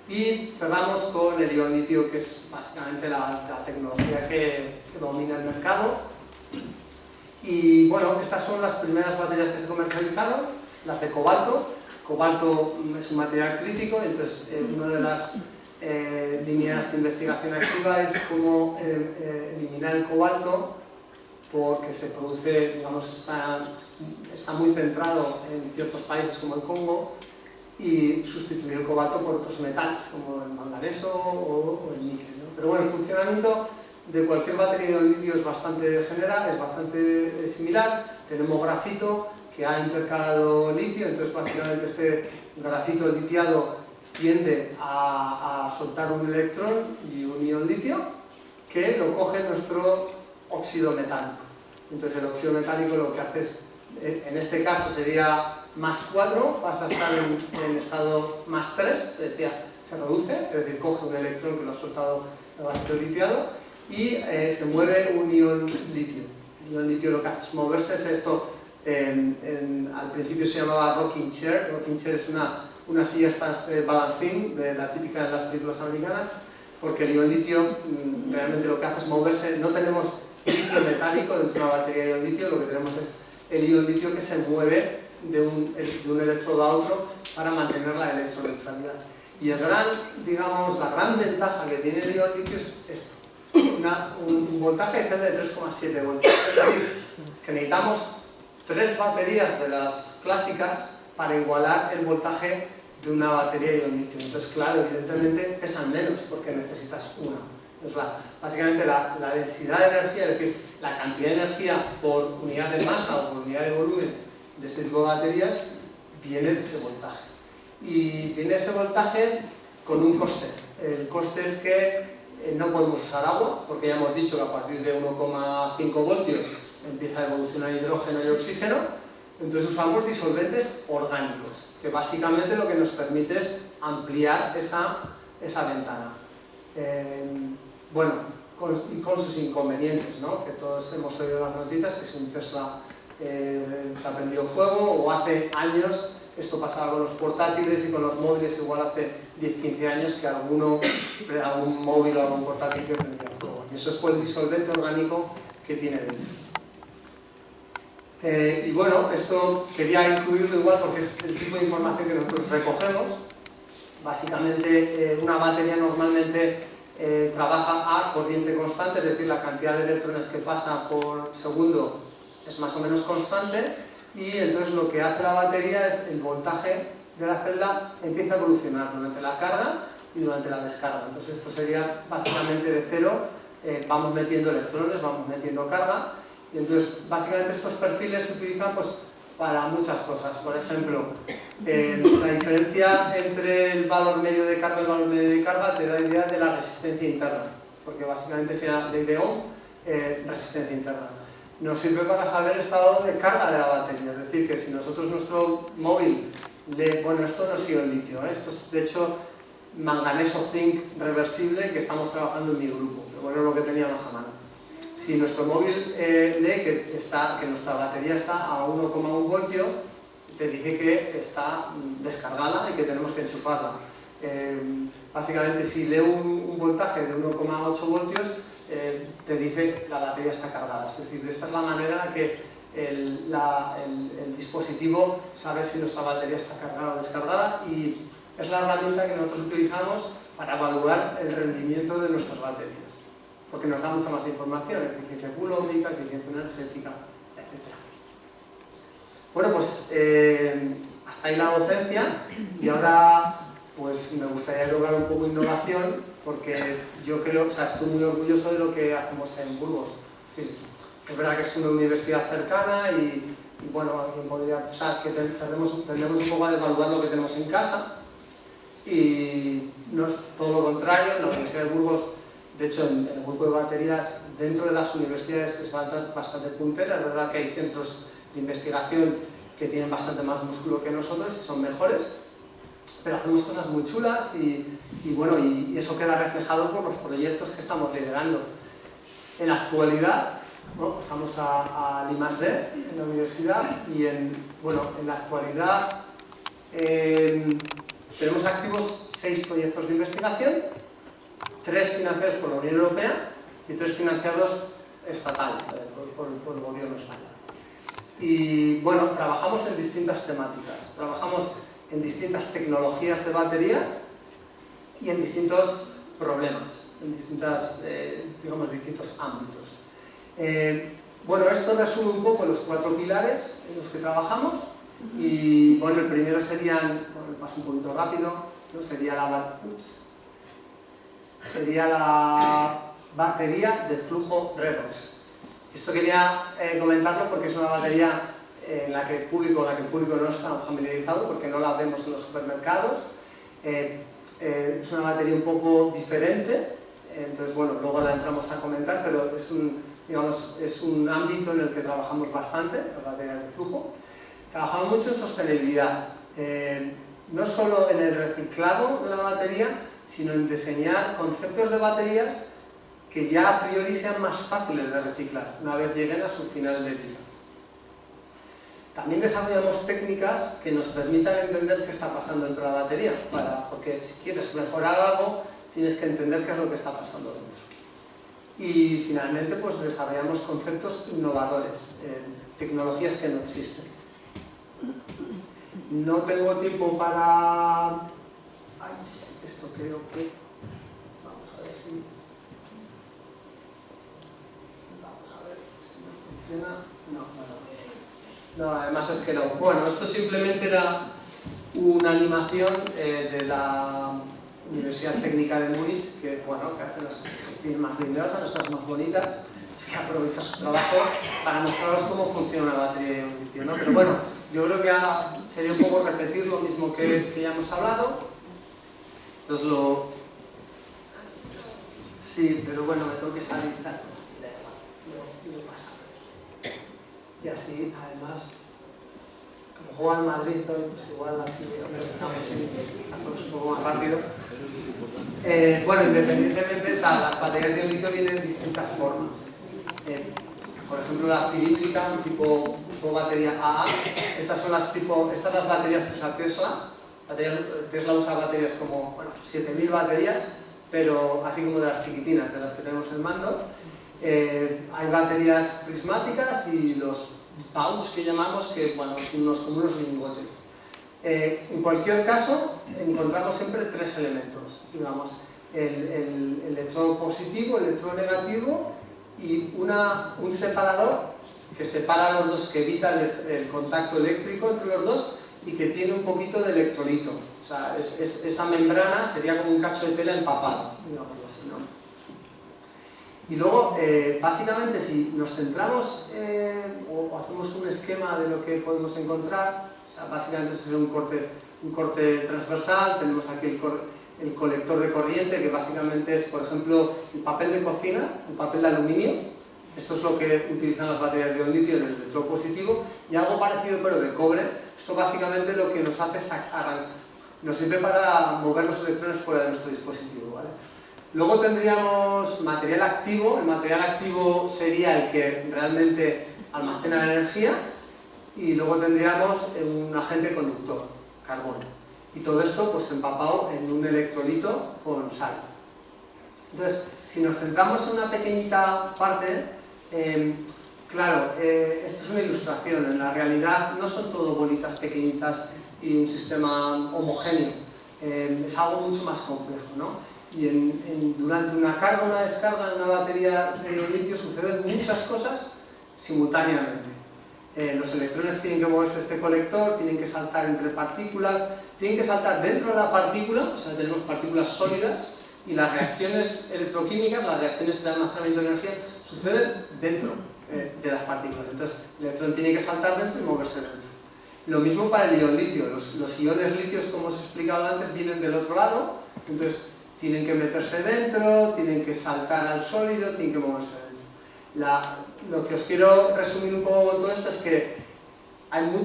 Y cerramos con el ion litio, que es básicamente la tecnología que domina el mercado. Y bueno, estas son las primeras baterías que se comercializaron, las de cobalto. Cobalto es un material crítico, entonces una de las líneas de investigación activa es cómo eliminar el cobalto, porque se produce, está muy centrado en ciertos países como el Congo, y sustituir el cobalto por otros metales como el manganeso o el níquel, ¿no? Pero bueno, el funcionamiento de cualquier batería de litio es bastante general, es bastante similar. Tenemos grafito que ha intercalado litio, entonces básicamente este grafito litiado tiende a soltar un electrón y un ion litio que lo coge nuestro óxido metálico. Entonces el óxido metálico lo que hace es, en este caso sería más 4, pasa a estar en estado más 3, se reduce, es decir, coge un electrón que lo ha soltado el grafito litiado y se mueve un ion litio. El ion litio lo que hace es moverse, es esto, al principio se llamaba rocking chair. Rocking chair es una silla balancín, de la típica de las películas americanas, porque el ion litio realmente lo que hace es moverse. No tenemos litio metálico dentro de una batería de ion litio, lo que tenemos es el ion litio que se mueve de un electrodo a otro para mantener la electroneutralidad. Y la gran ventaja que tiene el ion litio es esto, un voltaje de celda de 3,7 voltios. Es decir, que necesitamos 3 baterías de las clásicas para igualar el voltaje de una batería de ion litio. Entonces, claro, evidentemente pesan menos porque necesitas una. Entonces, básicamente la densidad de energía, es decir, la cantidad de energía por unidad de masa o por unidad de volumen de este tipo de baterías viene de ese voltaje. Y viene ese voltaje con un coste. El coste es que no podemos usar agua, porque ya hemos dicho que a partir de 1,5 voltios empieza a evolucionar hidrógeno y oxígeno. Entonces usamos disolventes orgánicos, que básicamente lo que nos permite es ampliar esa ventana. Bueno, con sus inconvenientes, ¿no? Que todos hemos oído las noticias, que si un Tesla se ha prendido fuego, o hace años, esto pasaba con los portátiles y con los móviles, igual hace 10-15 años que algún móvil o algún portátil que prendía fuego. Y eso es por el disolvente orgánico que tiene dentro. Y bueno, esto quería incluirlo igual porque es el tipo de información que nosotros recogemos. Básicamente, una batería normalmente trabaja a corriente constante, es decir, la cantidad de electrones que pasa por segundo es más o menos constante, y entonces lo que hace la batería es el voltaje de la celda empieza a evolucionar durante la carga y durante la descarga. Entonces esto sería básicamente de cero, vamos metiendo electrones, vamos metiendo carga, y entonces básicamente estos perfiles se utilizan pues para muchas cosas. Por ejemplo, la diferencia entre el valor medio de carga y el valor medio de carga te da idea de la resistencia interna, porque básicamente sea ley de Ohm, resistencia interna. Nos sirve para saber el estado de carga de la batería, es decir, que si nosotros nuestro móvil, bueno, esto no es ion litio, esto es de hecho manganeso zinc reversible que estamos trabajando en mi grupo, pero bueno, es lo que tenía más a mano. Si nuestro móvil lee que nuestra batería está a 1,1 voltio, te dice que está descargada y que tenemos que enchufarla. Básicamente, si lee un voltaje de 1,8 voltios, te dice que la batería está cargada. Es decir, esta es la manera en la que el dispositivo sabe si nuestra batería está cargada o descargada, y es la herramienta que nosotros utilizamos para evaluar el rendimiento de nuestras baterías, porque nos da mucha más información, eficiencia coulombica, eficiencia energética, etc. Bueno, pues hasta ahí la docencia, y ahora pues me gustaría tocar un poco innovación, porque yo creo, o sea, estoy muy orgulloso de lo que hacemos en Burgos. Es decir, es verdad que es una universidad cercana y bueno, alguien podría pensar que tendremos un poco a evaluar lo que tenemos en casa, y no es todo lo contrario. En la Universidad de Burgos, de hecho, en el grupo de baterías, dentro de las universidades es bastante puntera. Es verdad que hay centros de investigación que tienen bastante más músculo que nosotros y son mejores, pero hacemos cosas muy chulas y bueno, y eso queda reflejado por los proyectos que estamos liderando. En la actualidad, ¿no? Pasamos al I+D en la universidad, y en la actualidad tenemos activos 6 proyectos de investigación, 3 financiados por la Unión Europea y 3 financiados estatal, por el gobierno español. Y bueno, trabajamos en distintas temáticas, trabajamos en distintas tecnologías de baterías y en distintos problemas, en distintos ámbitos. Bueno, esto resume un poco los 4 pilares en los que trabajamos, y bueno, el primero serían, bueno, le paso un poquito rápido, ¿no? Sería la batería de flujo redox. Esto quería comentarlo porque es una batería en la que el público no está familiarizado, porque no la vemos en los supermercados. Es una batería un poco diferente, entonces bueno, luego la entramos a comentar, pero es un ámbito en el que trabajamos bastante, las baterías de flujo. Trabajamos mucho en sostenibilidad, no solo en el reciclado de la batería, sino en diseñar conceptos de baterías que ya a priori sean más fáciles de reciclar una vez lleguen a su final de vida. También desarrollamos técnicas que nos permitan entender qué está pasando dentro de la batería, porque si quieres mejorar algo, tienes que entender qué es lo que está pasando dentro. Y finalmente, pues desarrollamos conceptos innovadores, tecnologías que no existen. No tengo tiempo para... Ay, esto creo que... Vamos a ver si me funciona. No, bueno. No, además es que no. Bueno, esto simplemente era una animación de la Universidad Técnica de Múnich, que bueno, que hacen las cosas, tienen más dinero, hacen las cosas más bonitas, es que aprovecha su trabajo para mostraros cómo funciona una batería de un litio, ¿no? Pero bueno, yo creo que sería un poco repetir lo mismo que ya hemos hablado. Entonces Sí, pero bueno, me tengo que salir y tal. No pasa. Y así, además, como juega el Madrid hoy, pues igual así hacemos un poco más rápido. Bueno, independientemente, o sea, las baterías de litio vienen en distintas formas. Por ejemplo, la cilíndrica, tipo batería AA. Estas son las baterías que usa Tesla. Tesla usa baterías como, bueno, 7000 baterías, pero así como de las chiquitinas, de las que tenemos en mando. Hay baterías prismáticas y los pouch que llamamos, que bueno, son como unos lingotes. En cualquier caso, encontramos siempre tres elementos, digamos, el electrodo positivo, el electrodo negativo y un separador que separa a los dos, que evita el contacto eléctrico entre los dos y que tiene un poquito de electrolito. O sea, esa membrana sería como un cacho de tela empapado, digámoslo así, ¿no? Y luego, básicamente, si nos centramos o hacemos un esquema de lo que podemos encontrar, o sea, básicamente esto es un corte transversal, tenemos aquí el colector de corriente, que básicamente es, por ejemplo, el papel de cocina, el papel de aluminio. Esto es lo que utilizan las baterías de litio en el electrodo positivo, y algo parecido pero de cobre. Esto básicamente lo que nos hace es nos sirve para mover los electrones fuera de nuestro dispositivo, ¿vale? Luego tendríamos material activo. El material activo sería el que realmente almacena la energía, y luego tendríamos un agente conductor, carbono. Y todo esto pues empapado en un electrolito con sales. Entonces, si nos centramos en una pequeñita parte, claro, esto es una ilustración. En la realidad no son todo bolitas pequeñitas y un sistema homogéneo. Es algo mucho más complejo, ¿no? Y durante una carga o una descarga en una batería de litio suceden muchas cosas simultáneamente. Los electrones tienen que moverse este colector, tienen que saltar entre partículas, tienen que saltar dentro de la partícula, o sea, tenemos partículas sólidas, y las reacciones electroquímicas, las reacciones de almacenamiento de energía, suceden dentro de las partículas. Entonces, el electrón tiene que saltar dentro y moverse dentro. Lo mismo para el ion litio. Los iones litios, como os he explicado antes, vienen del otro lado, entonces tienen que meterse dentro, tienen que saltar al sólido, tienen que moverse dentro. Lo que os quiero resumir un poco con todo esto es que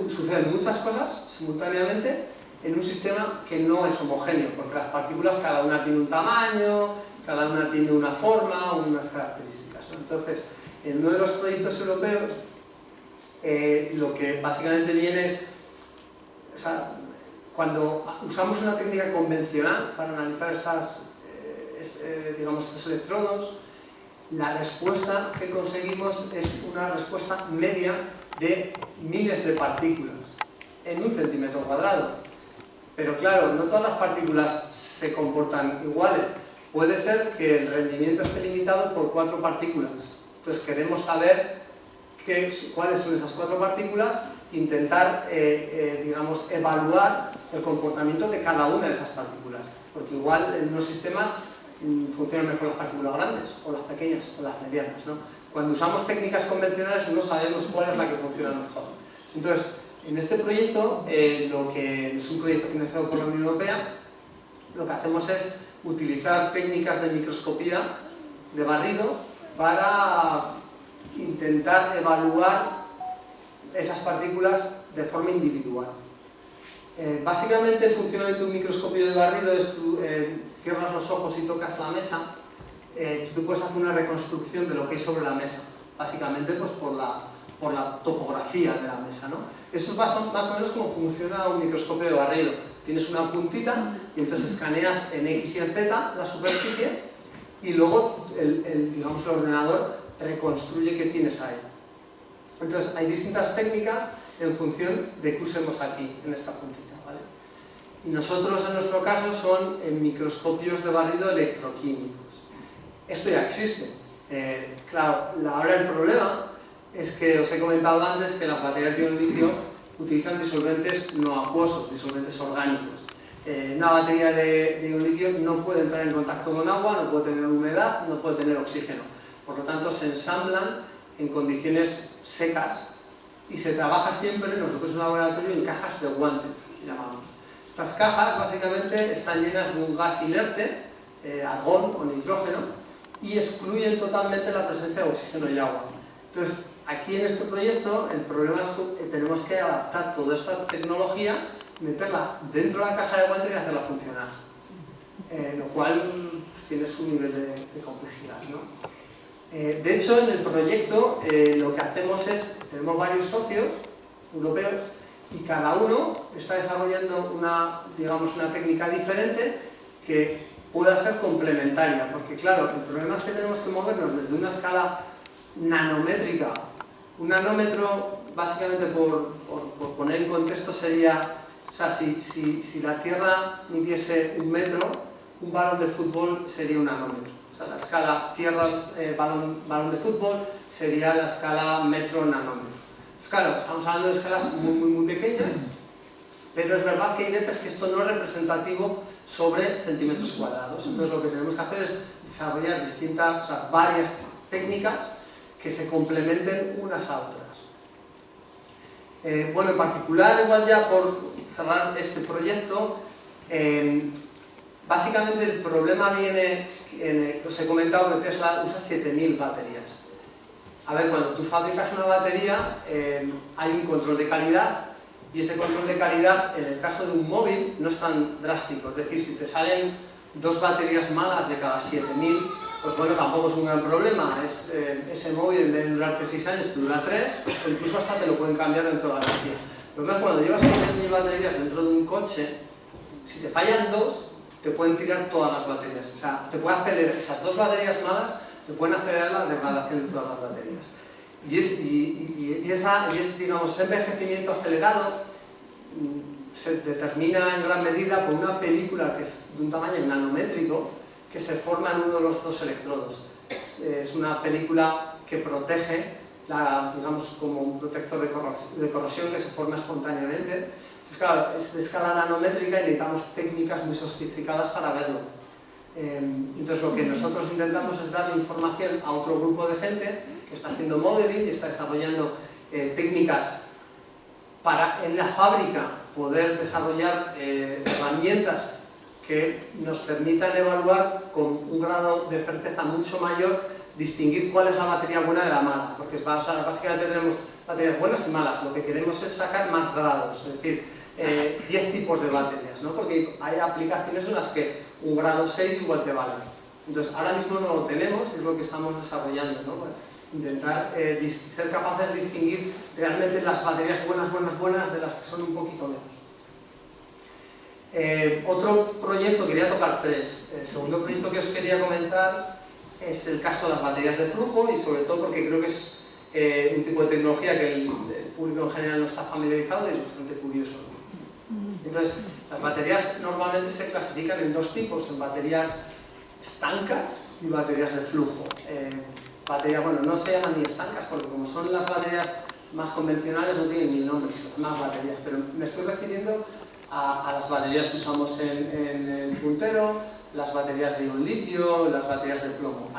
suceden muchas cosas simultáneamente en un sistema que no es homogéneo, porque las partículas cada una tiene un tamaño, cada una tiene una forma, unas características, ¿no? Entonces, en uno de los proyectos europeos, lo que básicamente viene es, o sea, cuando usamos una técnica convencional para analizar digamos, estos electrodos, la respuesta que conseguimos es una respuesta media de miles de partículas en 1 centímetro cuadrado. Pero claro, no todas las partículas se comportan iguales. Puede ser que el rendimiento esté limitado por 4 partículas. Entonces queremos saber cuáles son esas 4 partículas, intentar, digamos, evaluar el comportamiento de cada una de esas partículas. Porque igual en unos sistemas funcionan mejor las partículas grandes, o las pequeñas, o las medianas, ¿no? Cuando usamos técnicas convencionales no sabemos cuál es la que funciona mejor. Entonces, en este proyecto, lo que es un proyecto financiado por la Unión Europea, lo que hacemos es utilizar técnicas de microscopía de barrido para intentar evaluar esas partículas de forma individual. Básicamente el funcionamiento de un microscopio de barrido es tú cierras los ojos y tocas la mesa, tú puedes hacer una reconstrucción de lo que hay sobre la mesa, básicamente pues por la topografía de la mesa, ¿no? Eso es más o menos como funciona un microscopio de barrido. Tienes una puntita y entonces escaneas en X y en Z la superficie, y luego digamos, el ordenador reconstruye qué tienes ahí. Entonces hay distintas técnicas en función de qué usemos aquí, en esta puntita, ¿vale? Y nosotros en nuestro caso son en microscopios de barrido electroquímicos. Esto ya existe. Claro, ahora el problema es que os he comentado antes que las baterías de ion litio utilizan disolventes no acuosos, disolventes orgánicos. Una batería de ion litio no puede entrar en contacto con agua, no puede tener humedad, no puede tener oxígeno. Por lo tanto, se ensamblan en condiciones secas y se trabaja siempre, nosotros en el laboratorio, en cajas de guantes, que llamamos. Estas cajas básicamente están llenas de un gas inerte, argón o nitrógeno, y excluyen totalmente la presencia de oxígeno y agua. Entonces, aquí en este proyecto, el problema es que tenemos que adaptar toda esta tecnología, meterla dentro de la caja de guantes y hacerla funcionar. Lo cual pues, tiene su nivel de complejidad, ¿no? De hecho, en el proyecto lo que hacemos es, tenemos varios socios europeos y cada uno está desarrollando una técnica diferente que pueda ser complementaria, porque claro, el problema es que tenemos que movernos desde una escala nanométrica. Un nanómetro, básicamente por poner en contexto, sería, o sea, si la Tierra midiese 1 metro, un balón de fútbol sería un nanómetro. O sea, la escala Tierra-balón de fútbol sería la escala metro-nanómetro. Pues claro, estamos hablando de escalas muy pequeñas, pero es verdad que hay veces que esto no es representativo sobre centímetros cuadrados. Entonces lo que tenemos que hacer es desarrollar varias técnicas que se complementen unas a otras. Bueno, en particular, igual ya por cerrar este proyecto, básicamente el problema viene, os he comentado que Tesla usa 7000 baterías. A ver, cuando tú fabricas una batería hay un control de calidad y ese control de calidad en el caso de un móvil no es tan drástico. Es decir, si te salen 2 baterías malas de cada 7000, pues bueno, tampoco es un gran problema. Ese móvil en vez de durarte 6 años te dura 3 o incluso hasta te lo pueden cambiar dentro de la garantía. Lo que es cuando llevas 7000 baterías dentro de un coche, si te fallan 2, te pueden tirar todas las baterías. O sea, te puede acelerar, esas 2 baterías malas te pueden acelerar la degradación de todas las baterías. Ese envejecimiento acelerado se determina en gran medida por una película que es de un tamaño nanométrico que se forma en uno de los 2 electrodos. Es una película que protege, digamos, como un protector de corrosión que se forma espontáneamente. Entonces, claro, es de escala nanométrica y necesitamos técnicas muy sofisticadas para verlo. Entonces lo que nosotros intentamos es darle información a otro grupo de gente que está haciendo modeling y está desarrollando técnicas para en la fábrica poder desarrollar herramientas que nos permitan evaluar con un grado de certeza mucho mayor, distinguir cuál es la batería buena de la mala, porque básicamente tenemos baterías buenas y malas. Lo que queremos es sacar más grados, es decir, 10 tipos de baterías, ¿no? Porque hay aplicaciones en las que un grado 6 igual te vale. Entonces, ahora mismo no lo tenemos, es lo que estamos desarrollando, ¿no? Para intentar ser capaces de distinguir realmente las baterías buenas de las que son un poquito menos. Otro proyecto, quería tocar 3. El segundo proyecto que os quería comentar es el caso de las baterías de flujo y sobre todo porque creo que es un tipo de tecnología que el público en general no está familiarizado y es bastante curioso. Entonces, las baterías normalmente se clasifican en 2 tipos, en baterías estancas y baterías de flujo. Bueno, no se llaman ni estancas porque como son las baterías más convencionales no tienen ni nombre, se llaman baterías, pero me estoy refiriendo a las baterías que usamos en el puntero, las baterías de ion litio, las baterías de plomo.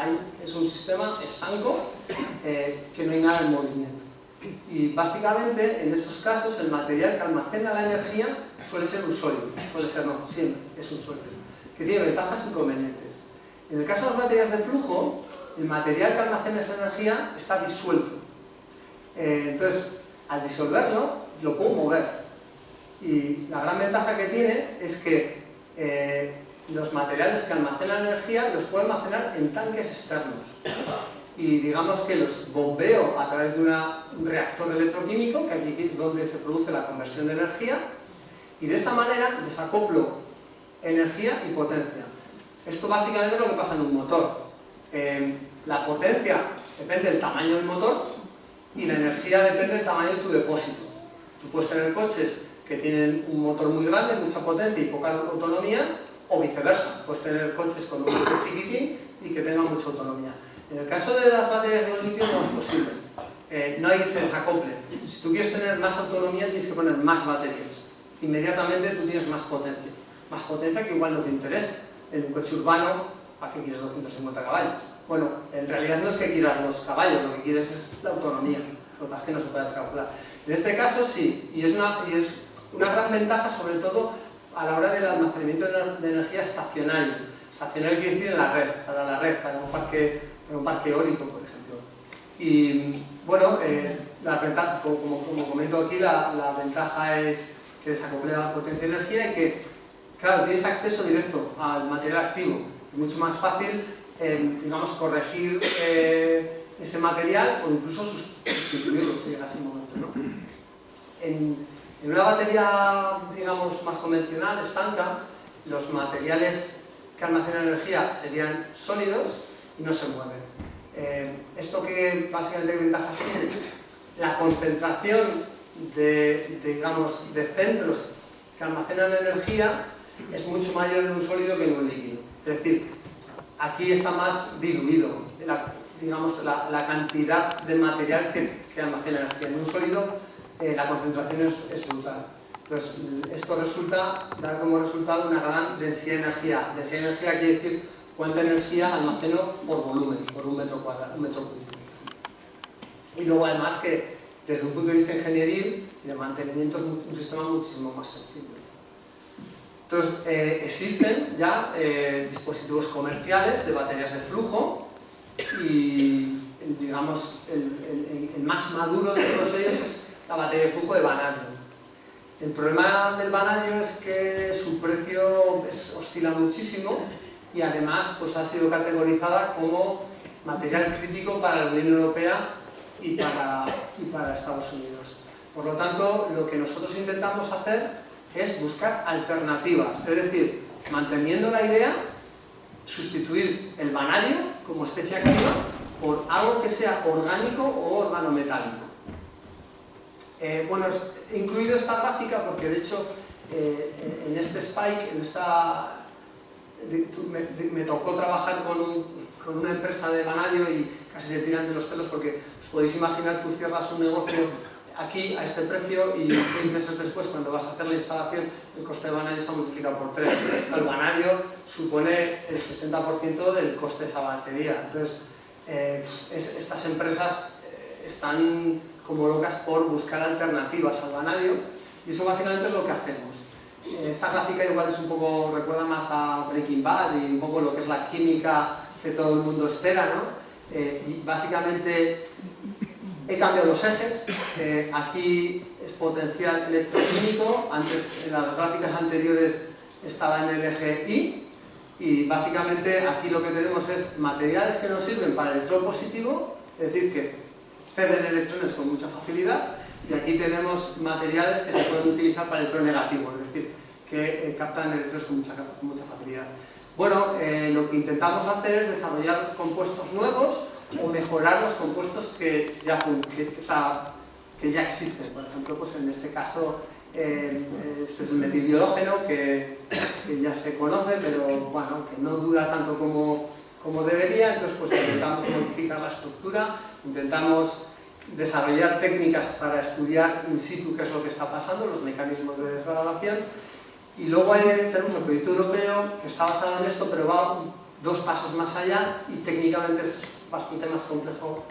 Es un sistema estanco que no hay nada en movimiento. Y básicamente en esos casos el material que almacena la energía suele ser un sólido, siempre es un sólido, que tiene ventajas e inconvenientes. En el caso de las baterías de flujo, el material que almacena esa energía está disuelto. Entonces, al disolverlo, lo puedo mover. Y la gran ventaja que tiene es que los materiales que almacenan energía los puedo almacenar en tanques externos. Y digamos que los bombeo a través de un reactor electroquímico, que aquí es donde se produce la conversión de energía, y de esta manera desacoplo energía y potencia. Esto básicamente es lo que pasa en un motor. La potencia depende del tamaño del motor y la energía depende del tamaño de tu depósito. Tú puedes tener coches que tienen un motor muy grande, mucha potencia y poca autonomía, o viceversa. Puedes tener coches con un motor chiquitín y que tengan mucha autonomía. En el caso de las baterías de ion litio no es posible. no hay que se desacople. Si tú quieres tener más autonomía, tienes que poner más baterías. Inmediatamente tú tienes más potencia. Más potencia que igual no te interesa. En un coche urbano, ¿para qué quieres 250 caballos? Bueno, en realidad no es que quieras los caballos, lo que quieres es la autonomía. Lo que pasa es que no se puede descalcular. En este caso sí, y es una gran ventaja, sobre todo a la hora del almacenamiento de energía estacionario. Estacionario quiere decir en la red, para un parque eólico, por ejemplo. Y bueno, como comento aquí, la ventaja es que desacople la potencia de energía y que, claro, tienes acceso directo al material activo. Es mucho más fácil, digamos, corregir ese material o incluso sustituirlo si llega ese momento, ¿no? En una batería, digamos, más convencional, estanca, los materiales que almacenan energía serían sólidos y no se mueven. ¿Esto qué básicamente ventajas tiene? La concentración de centros que almacenan energía es mucho mayor en un sólido que en un líquido. Es decir, aquí está más diluido la cantidad de material que almacena energía. En un sólido la concentración es brutal. Entonces, esto da como resultado una gran densidad de energía. Densidad de energía quiere decir cuánta energía almaceno por volumen, por un metro cúbico. Y luego además que desde un punto de vista ingenieril y de mantenimiento es un sistema muchísimo más sencillo. Entonces, existen ya dispositivos comerciales de baterías de flujo y digamos el más maduro de todos ellos es la batería de flujo de vanadio. El problema del vanadio es que su precio oscila muchísimo y además pues, ha sido categorizada como material crítico para la Unión Europea y para Estados Unidos. Por lo tanto, lo que nosotros intentamos hacer es buscar alternativas, es decir, manteniendo la idea, sustituir el vanadio como especie activa por algo que sea orgánico o organometálico. Bueno, he incluido esta gráfica porque de hecho en este Spike, me tocó trabajar con una empresa de vanadio y casi se tiran de los pelos porque os podéis imaginar, tú cierras un negocio aquí a este precio y 6 meses después, cuando vas a hacer la instalación, el coste de vanadio se ha multiplicado por 3. El vanadio supone el 60% del coste de esa batería. Entonces, estas empresas están como locas por buscar alternativas al vanadio y eso básicamente es lo que hacemos. Esta gráfica igual recuerda más a Breaking Bad y un poco lo que es la química que todo el mundo espera, ¿no? Y básicamente he cambiado los ejes, aquí es potencial electroquímico, antes en las gráficas anteriores estaba en el eje Y y básicamente aquí lo que tenemos es materiales que nos sirven para electrón positivo, es decir, que ceden electrones con mucha facilidad, y aquí tenemos materiales que se pueden utilizar para electrón negativo, es decir, que captan electrones con mucha facilidad. Bueno, lo que intentamos hacer es desarrollar compuestos nuevos o mejorar los compuestos que ya existen. Por ejemplo, pues en este caso, este es el metilbiológeno que ya se conoce, pero bueno, que no dura tanto como debería, entonces pues intentamos modificar la estructura, intentamos desarrollar técnicas para estudiar in situ qué es lo que está pasando, los mecanismos de desgradación, y luego tenemos el proyecto europeo que está basado en esto, pero va 2 pasos más allá y técnicamente es bastante más complejo,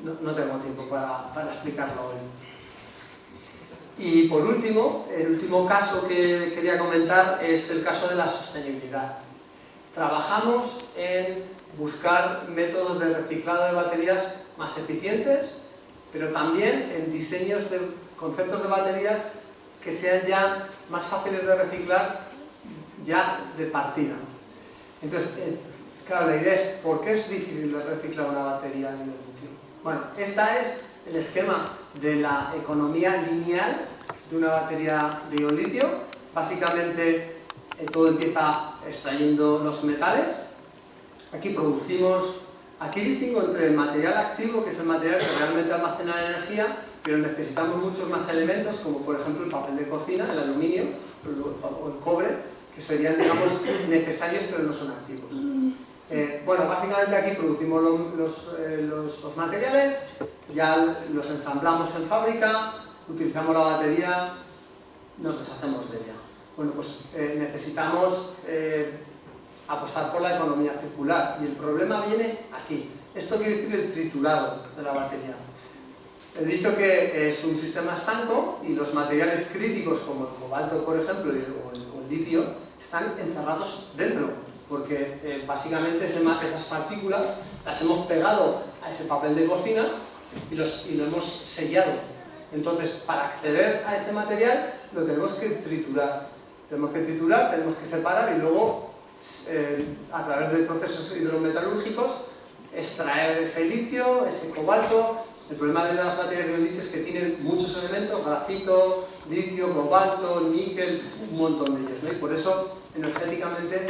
no tengo tiempo para explicarlo hoy. Y por último, el último caso que quería comentar es el caso de la sostenibilidad. Trabajamos en buscar métodos de reciclado de baterías más eficientes, pero también en diseños de conceptos de baterías que sean ya más fáciles de reciclar ya de partida. Entonces, claro, la idea es ¿por qué es difícil de reciclar una batería de litio? Bueno, este es el esquema de la economía lineal de una batería de ion-litio. Básicamente todo empieza extrayendo los metales. Aquí distingo entre el material activo, que es el material que realmente almacena energía, pero necesitamos muchos más elementos, como por ejemplo el papel de cocina, el aluminio o el cobre, que serían, digamos, necesarios pero no son activos. Bueno, básicamente aquí producimos los materiales, ya los ensamblamos en fábrica, utilizamos la batería, nos deshacemos de ella. Bueno, pues necesitamos apostar por la economía circular y el problema viene aquí. Esto quiere decir el triturado de la batería. He dicho que es un sistema estanco y los materiales críticos como el cobalto, por ejemplo, o el litio, están encerrados dentro, porque básicamente esas partículas las hemos pegado a ese papel de cocina y lo hemos sellado. Entonces, para acceder a ese material lo tenemos que triturar. Tenemos que separar y luego, a través de procesos hidrometalúrgicos, extraer ese litio, ese cobalto. El problema de las baterías de litio es que tienen muchos elementos, grafito, litio, cobalto, níquel, un montón de ellos, ¿no? Y por eso energéticamente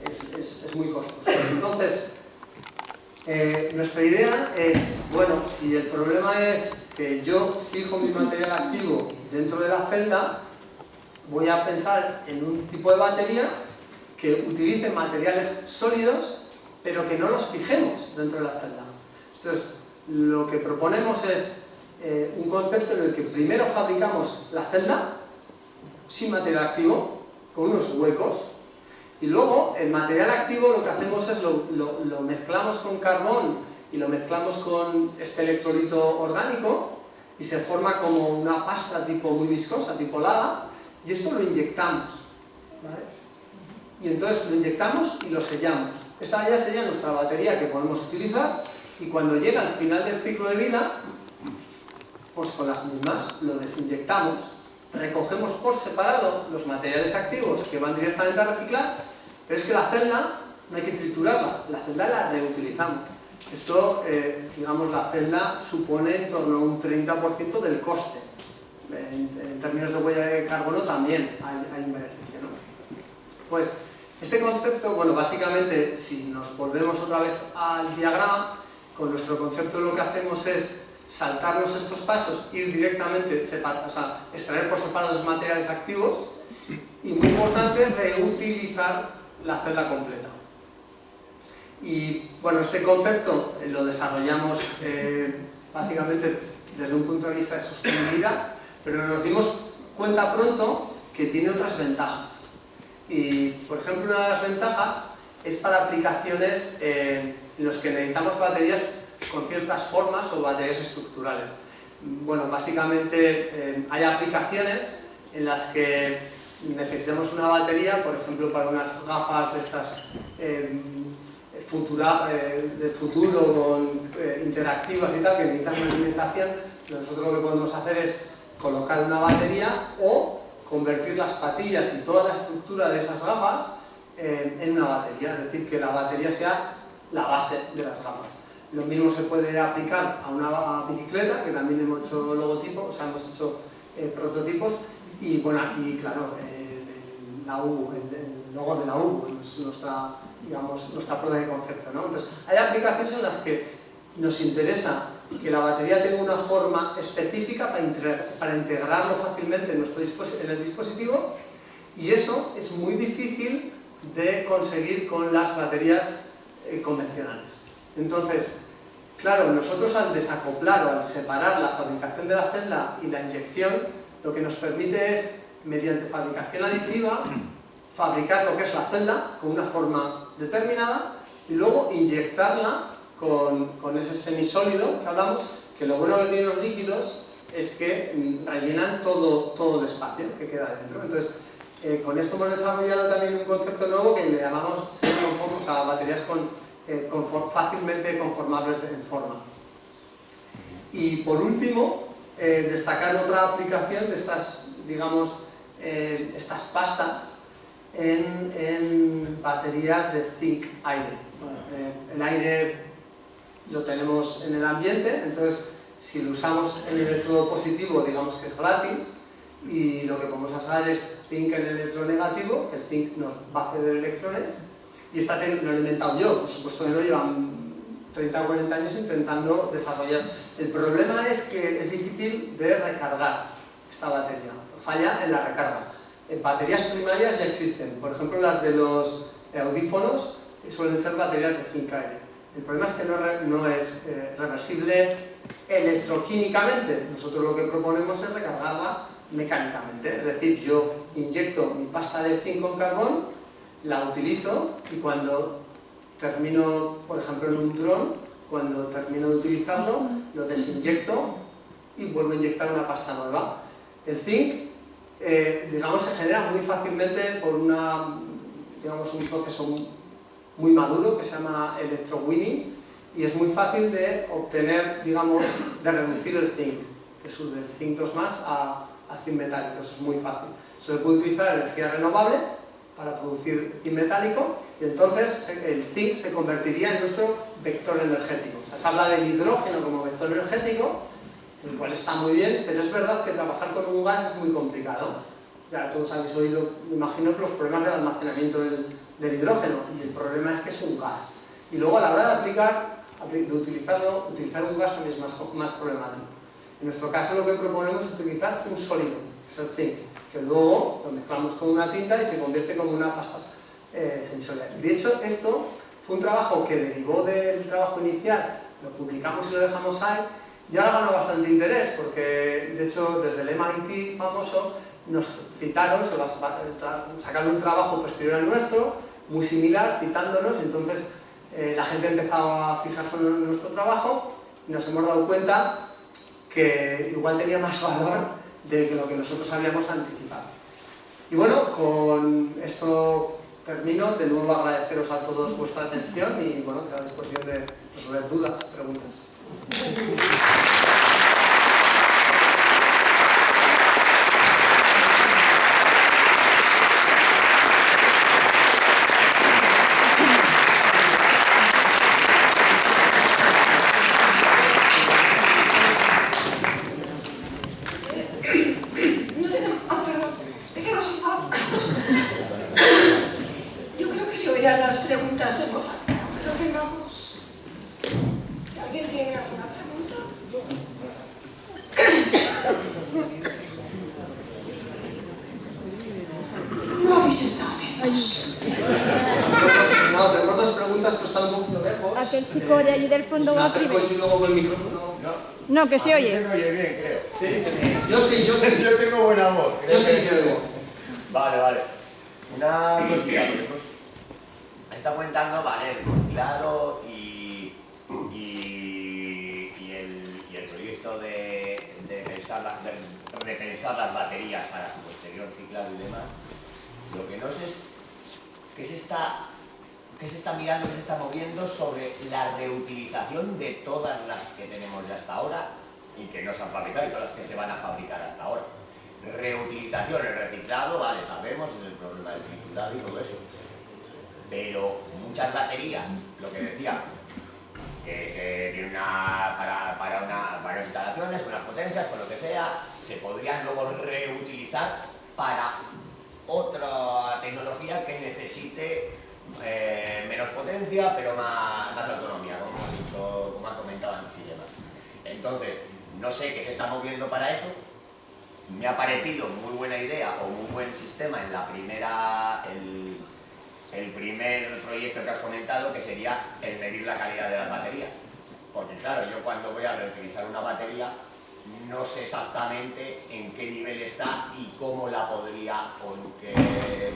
es muy costoso. Entonces, nuestra idea es, bueno, si el problema es que yo fijo mi material activo dentro de la celda, voy a pensar en un tipo de batería que utilice materiales sólidos, pero que no los fijemos dentro de la celda. Entonces, lo que proponemos es un concepto en el que primero fabricamos la celda sin material activo, con unos huecos, y luego el material activo lo que hacemos es lo mezclamos con carbón y lo mezclamos con este electrolito orgánico y se forma como una pasta tipo muy viscosa, tipo lava, y esto lo inyectamos, ¿vale? Y entonces lo inyectamos y lo sellamos. Esta ya sería nuestra batería que podemos utilizar y cuando llega al final del ciclo de vida, pues con las mismas lo desinyectamos, recogemos por separado los materiales activos que van directamente a reciclar, pero es que la celda no hay que triturarla, la celda la reutilizamos. Esto, digamos, la celda supone en torno a un 30% del coste. En términos de huella de carbono también hay un beneficio, ¿no? Pues este concepto, bueno, básicamente, si nos volvemos otra vez al diagrama, con nuestro concepto lo que hacemos es saltarnos estos pasos, ir directamente, extraer por separado los materiales activos y, muy importante, reutilizar la celda completa. Y bueno, este concepto lo desarrollamos básicamente desde un punto de vista de sostenibilidad, pero nos dimos cuenta pronto que tiene otras ventajas. Y, por ejemplo, una de las ventajas es para aplicaciones en las que necesitamos baterías con ciertas formas o baterías estructurales. Bueno, básicamente hay aplicaciones en las que necesitamos una batería, por ejemplo, para unas gafas de estas de futuro interactivas y tal, que necesitan una alimentación. Nosotros lo que podemos hacer es colocar una batería o convertir las patillas y toda la estructura de esas gafas en una batería, es decir, que la batería sea la base de las gafas. Lo mismo se puede aplicar a una bicicleta, que también hemos hecho logotipos, o sea, hemos hecho prototipos, y bueno, aquí, claro, la U, el logo de la U es nuestra, digamos, nuestra prueba de concepto, ¿no? Entonces, hay aplicaciones en las que nos interesa que la batería tenga una forma específica para integrarlo fácilmente en el dispositivo, y eso es muy difícil de conseguir con las baterías convencionales. Entonces, claro, nosotros al desacoplar o al separar la fabricación de la celda y la inyección, lo que nos permite es, mediante fabricación aditiva, fabricar lo que es la celda con una forma determinada y luego inyectarla con ese semisólido que hablamos, que lo bueno que tienen los líquidos es que rellenan todo el espacio que queda dentro. Entonces, con esto hemos desarrollado también un concepto nuevo que le llamamos semi-conform, o sea, baterías fácilmente conformables en forma. Y por último, destacar otra aplicación de estas, digamos, estas pastas en baterías de zinc-aire. Bueno, el aire lo tenemos en el ambiente, entonces si lo usamos en el electrodo positivo, digamos que es gratis, y lo que podemos hacer es zinc en el electrodo negativo, que el zinc nos va a ceder electrones, y esta técnica lo he inventado yo, por supuesto que no, llevan 30 o 40 años intentando desarrollar. El problema es que es difícil de recargar esta batería, falla en la recarga. Baterías primarias ya existen, por ejemplo las de los audífonos suelen ser baterías de zinc-aire, El problema es que no es reversible electroquímicamente. Nosotros lo que proponemos es recargarla mecánicamente. Es decir, yo inyecto mi pasta de zinc con carbón, la utilizo y cuando termino, por ejemplo en un dron, cuando termino de utilizarlo, lo desinyecto y vuelvo a inyectar una pasta nueva. El zinc, digamos, se genera muy fácilmente por un proceso muy maduro que se llama electrowinning y es muy fácil de obtener, digamos, de reducir el zinc, que sube del zinc 2+ a zinc metálico. Eso es muy fácil. Se puede utilizar energía renovable para producir zinc metálico y entonces el zinc se convertiría en nuestro vector energético. O sea, se habla del hidrógeno como vector energético, el cual está muy bien, pero es verdad que trabajar con un gas es muy complicado. Ya todos habéis oído, me imagino, los problemas del almacenamiento del hidrógeno, y el problema es que es un gas. Y luego a la hora de utilizar un gas también es más problemático. En nuestro caso lo que proponemos es utilizar un sólido, que es el zinc, que luego lo mezclamos con una tinta y se convierte como una pasta sensorial. De hecho, esto fue un trabajo que derivó del trabajo inicial, lo publicamos y lo dejamos ahí, y ahora ganó bastante interés, porque de hecho desde el MIT famoso nos citaron, sacaron un trabajo posterior al nuestro, muy similar, citándonos, y entonces la gente empezaba a fijarse en nuestro trabajo y nos hemos dado cuenta que igual tenía más valor de lo que nosotros habíamos anticipado. Y bueno, con esto termino. De nuevo agradeceros a todos vuestra atención y bueno, quedo a disposición de resolver dudas, preguntas. Las preguntas en voz alta, aunque no tengamos. Si alguien tiene alguna pregunta. No habéis estado atentos. No, tenemos dos preguntas, pero están un poquito lejos. Aquel chico de allí del fondo va primero. Y luego con el micrófono. No, que se oye. Se me oye bien, creo. Sí, yo sí. Yo tengo buena voz. Yo sí que oigo. Vale. Una cosita, porque pues está comentando, vale, el claro y el proyecto de repensar las baterías para su posterior ciclado y demás. Lo que no sé es qué se está mirando, qué se está moviendo sobre la reutilización de todas las que tenemos ya hasta ahora y que no se han fabricado y todas las que se van a fabricar hasta ahora. Reutilización, el reciclado, vale, sabemos, es el problema del triturado y todo eso. Pero muchas baterías, lo que decía, que se tiene para instalaciones, con las potencias, con lo que sea, se podrían luego reutilizar para otra tecnología que necesite menos potencia, pero más autonomía, como hemos dicho, como has comentado antes y demás. Entonces, no sé qué se está moviendo para eso. Me ha parecido muy buena idea o muy buen sistema en la primera, el primer proyecto que has comentado, que sería el medir la calidad de las baterías. Porque claro, yo cuando voy a reutilizar una batería no sé exactamente en qué nivel está y cómo la podría o en qué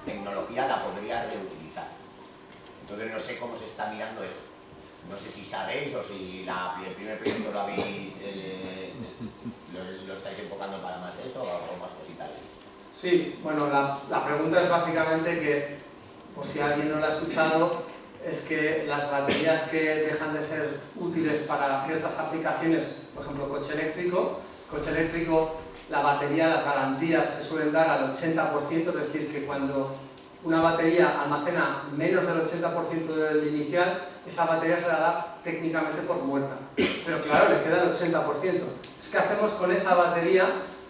tecnología la podría reutilizar. Entonces no sé cómo se está mirando eso. No sé si sabéis o si el primer proyecto lo habéis lo estáis enfocando para más eso o algo más cositas. Sí, bueno, la pregunta es básicamente que, por si alguien no la ha escuchado, es que las baterías que dejan de ser útiles para ciertas aplicaciones, por ejemplo coche eléctrico, la batería, las garantías se suelen dar al 80%, es decir, que cuando una batería almacena menos del 80% del inicial, esa batería se la da técnicamente por muerta. Pero claro, le queda el 80%. ¿Qué hacemos con esa batería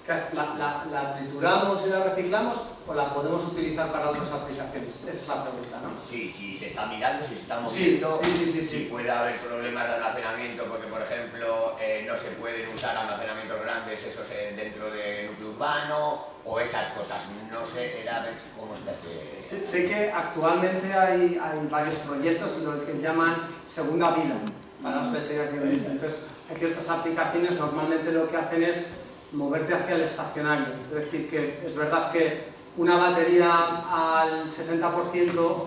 ¿La trituramos y la reciclamos o la podemos utilizar para otras aplicaciones? Esa es la pregunta, ¿no? Sí, si se está mirando, si se está moviendo, si puede haber problemas de almacenamiento, porque por ejemplo no se pueden usar almacenamientos grandes esos dentro de núcleo urbano, o esas cosas. No sé, era ver cómo está ese... Sé que actualmente hay varios proyectos en los que llaman segunda vida para las baterías de litio. Entonces, hay ciertas aplicaciones, normalmente lo que hacen es moverte hacia el estacionario. Es decir, que es verdad que una batería al 60%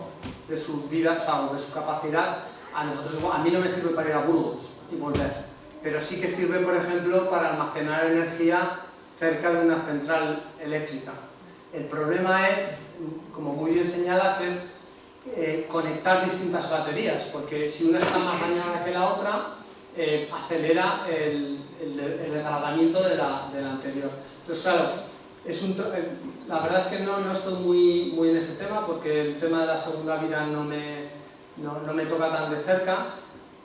de su vida, o sea, de su capacidad, a mí no me sirve para ir a Burgos y volver, pero sí que sirve, por ejemplo, para almacenar energía cerca de una central eléctrica. El problema es, como muy bien señalas, es conectar distintas baterías, porque si una está más dañada que la otra, acelera el degradamiento de la anterior. Entonces, claro, la verdad es que no estoy muy en ese tema, porque el tema de la segunda vida no me toca tan de cerca,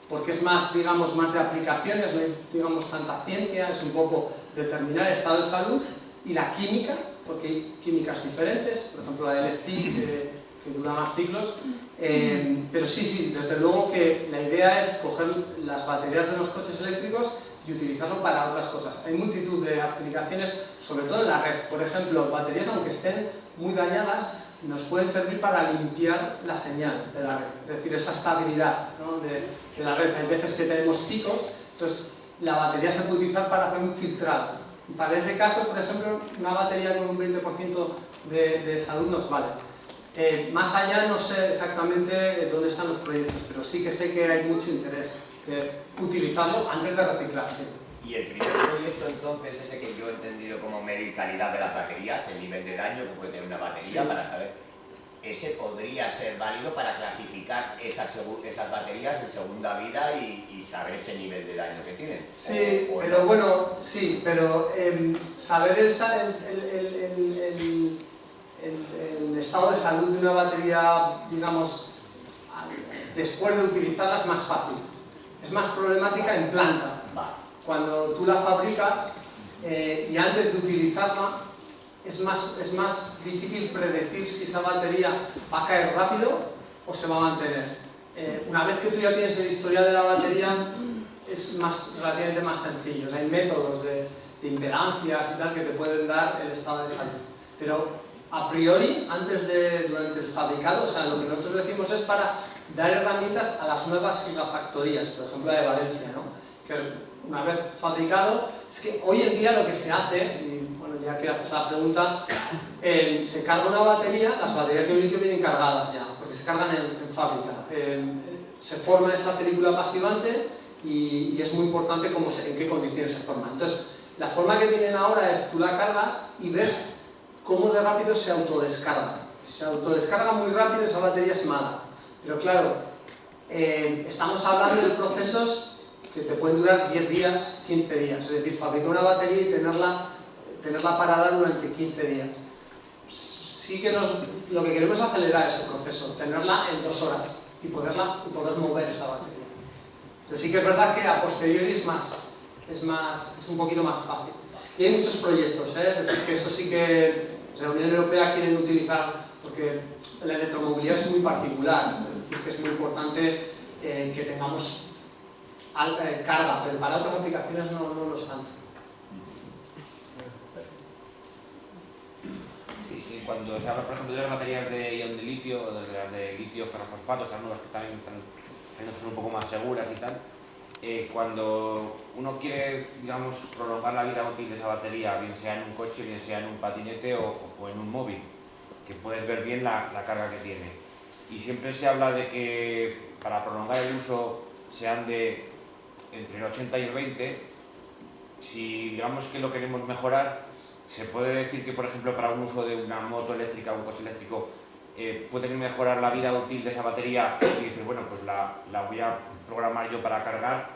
porque es más, digamos, más de aplicaciones, no hay, digamos, tanta ciencia, es un poco determinar el estado de salud y la química, porque hay químicas diferentes, por ejemplo la LFP, que dura más ciclos, pero sí, desde luego que la idea es coger las baterías de los coches eléctricos y utilizarlo para otras cosas. Hay multitud de aplicaciones, sobre todo en la red. Por ejemplo, baterías, aunque estén muy dañadas, nos pueden servir para limpiar la señal de la red, es decir, esa estabilidad, ¿no?, de la red. Hay veces que tenemos picos, entonces la batería se puede utilizar para hacer un filtrado. Y para ese caso, por ejemplo, una batería con un 20% de salud nos vale. Más allá no sé exactamente dónde están los proyectos, pero sí que sé que hay mucho interés de utilizarlo antes de reciclar. Sí. Y el primer proyecto entonces, ese que yo he entendido como medir calidad de las baterías, el nivel de daño que puede tener una batería, sí, para saber, ese podría ser válido para clasificar esas baterías en segunda vida y saber ese nivel de daño que tienen. Sí, pero bueno, sí, pero saber el estado de salud de una batería, digamos, después de utilizarla es más fácil. Es más problemática en planta. Cuando tú la fabricas y antes de utilizarla, es más difícil predecir si esa batería va a caer rápido o se va a mantener. Una vez que tú ya tienes el historial de la batería, es relativamente más sencillo. Hay métodos de impedancias y tal que te pueden dar el estado de salud. Pero a priori, durante el fabricado, o sea, lo que nosotros decimos es para dar herramientas a las nuevas gigafactorías, por ejemplo la de Valencia, ¿no?, que una vez fabricado, es que hoy en día lo que se hace, y bueno, ya que haces la pregunta, se carga una batería, las baterías de litio vienen cargadas ya, porque se cargan en fábrica. Se forma esa película pasivante y es muy importante en qué condiciones se forma. Entonces, la forma que tienen ahora es tú la cargas y ves cómo de rápido se autodescarga. Si se autodescarga muy rápido, esa batería es mala. Pero claro, estamos hablando de procesos que te pueden durar 10 días, 15 días. Es decir, fabricar una batería y tenerla parada durante 15 días. Sí que lo que queremos es acelerar ese proceso, tenerla en 2 horas y poder mover esa batería. Entonces sí que es verdad que a posteriori es un poquito más fácil. Y hay muchos proyectos, es decir, que eso sí que la Unión Europea quieren utilizar, porque la electromovilidad es muy particular, es decir, que es muy importante que tengamos carga, pero para otras aplicaciones no lo es tanto. Sí, cuando se habla, por ejemplo, de las baterías de ion de litio o de las de litio ferrofosfato, esas nuevas que también son un poco más seguras y tal, cuando uno quiere, digamos, prolongar la vida útil de esa batería, bien sea en un coche, bien sea en un patinete o en un móvil, que puedes ver bien la carga que tiene. Y siempre se habla de que para prolongar el uso sean de entre el 80 y el 20, si digamos que lo queremos mejorar, se puede decir que, por ejemplo, para un uso de una moto eléctrica o un coche eléctrico, puedes mejorar la vida útil de esa batería y decir, bueno, pues la voy a programar yo para cargar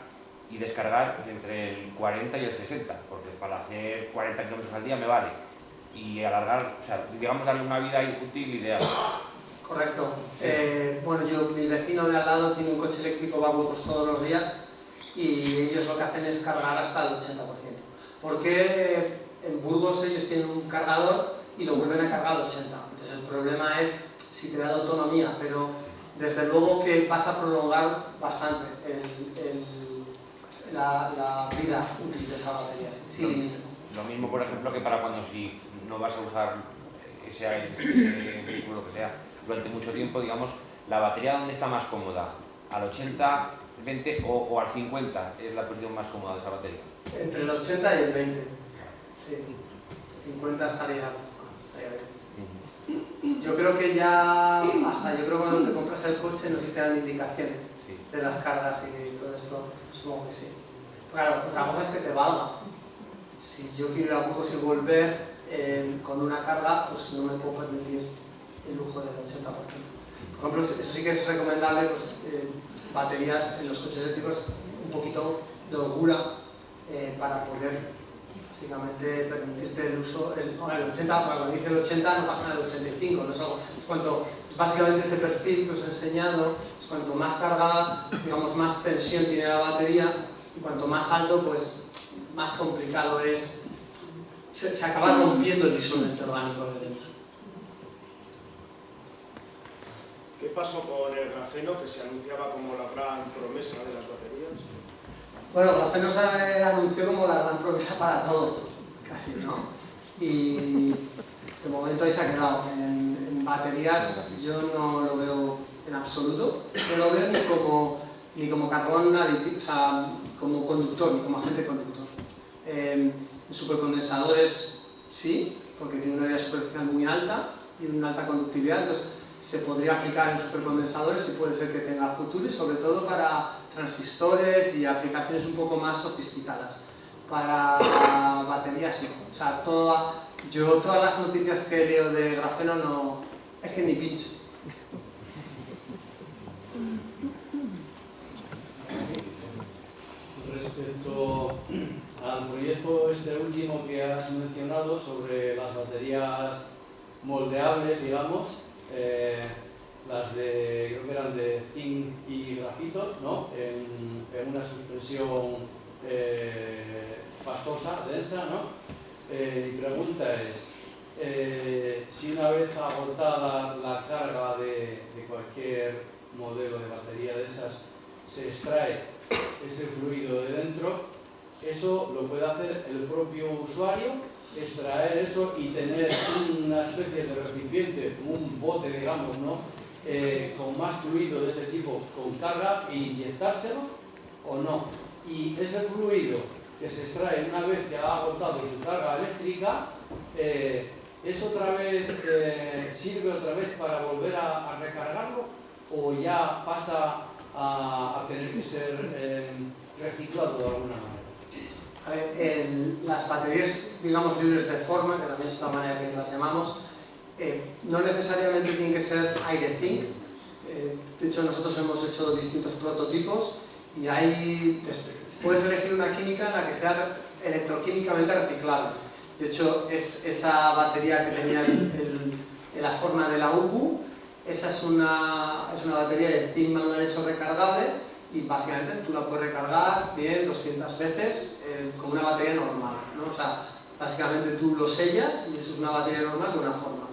y descargar entre el 40 y el 60, porque para hacer 40 km al día me vale. Y alargar, o sea, digamos, darle una vida útil ideal. Correcto. Bueno, mi vecino de al lado tiene un coche eléctrico, va a Burgos todos los días y ellos lo que hacen es cargar hasta el 80%. ¿Por qué? en Burgos ellos tienen un cargador y lo vuelven a cargar al 80. Entonces el problema es si te da la autonomía, pero desde luego que vas a prolongar bastante la vida útil de esa batería, sin límite. Lo mismo, por ejemplo, que para cuando si no vas a usar ese vehículo que sea durante mucho tiempo, digamos, la batería ¿dónde está más cómoda? ¿Al 80, 20 o al 50 es la posición más cómoda de esa batería? Entre el 80 y el 20, sí. 50 estaría bien. Sí. Yo creo que ya, yo creo que cuando te compras el coche no sé si te dan indicaciones de las cargas y todo esto, supongo que sí. Claro, otra cosa es que te valga. Si yo quiero ir a Burgos y volver con una carga, pues no me puedo permitir el lujo del 80%. Por ejemplo, eso sí que es recomendable, pues, baterías en los coches eléctricos un poquito de holgura para poder básicamente permitirte el uso, el 80, cuando dice el 80 no pasa nada el 85, no es algo, es básicamente ese perfil que os he enseñado, es cuanto más cargada, digamos, más tensión tiene la batería, y cuanto más alto, pues más complicado es, se acaba rompiendo el disolvente orgánico de dentro. ¿Qué pasó con el grafeno, que se anunciaba como la gran promesa de las baterías? Bueno, el grafeno se anunció como la gran promesa para todo, casi, ¿no? Y de momento ahí se ha quedado. En baterías yo no lo veo en absoluto, no lo veo ni como carbón aditivo, o sea, como conductor, ni como agente conductor. En supercondensadores sí, porque tiene una área superficial muy alta y una alta conductividad, entonces se podría aplicar en supercondensadores y puede ser que tenga futuro, y sobre todo para transistores y aplicaciones un poco más sofisticadas. Para baterías no. O sea, todas las noticias que leo de grafeno no, es que ni pincho. Respecto al proyecto este último que has mencionado sobre las baterías moldeables, digamos, las creo que eran de zinc y grafito, ¿no? En una suspensión pastosa, densa, ¿no? Mi pregunta es, si una vez agotada la carga de cualquier modelo de batería de esas, se extrae ese fluido de dentro, eso lo puede hacer el propio usuario, extraer eso y tener una especie de recipiente, un bote, digamos, ¿no? Con más fluido de ese tipo, con carga, e inyectárselo o no. Y ese fluido que se extrae una vez que ha agotado su carga eléctrica, ¿es otra vez, sirve otra vez para volver a recargarlo o ya pasa a tener que ser reciclado de alguna manera? A ver, las baterías, digamos, libres de forma, que también es otra manera que las llamamos, no necesariamente tienen que ser aire-zinc. De hecho, nosotros hemos hecho distintos prototipos y puedes elegir una química en la que sea electroquímicamente reciclable. De hecho, esa batería que tenía la forma de la UBU, esa es una batería de zinc manganeso recargable, y básicamente tú la puedes recargar 100, 200 veces como una batería normal, ¿no? O sea, básicamente tú lo sellas y eso es una batería normal de una forma.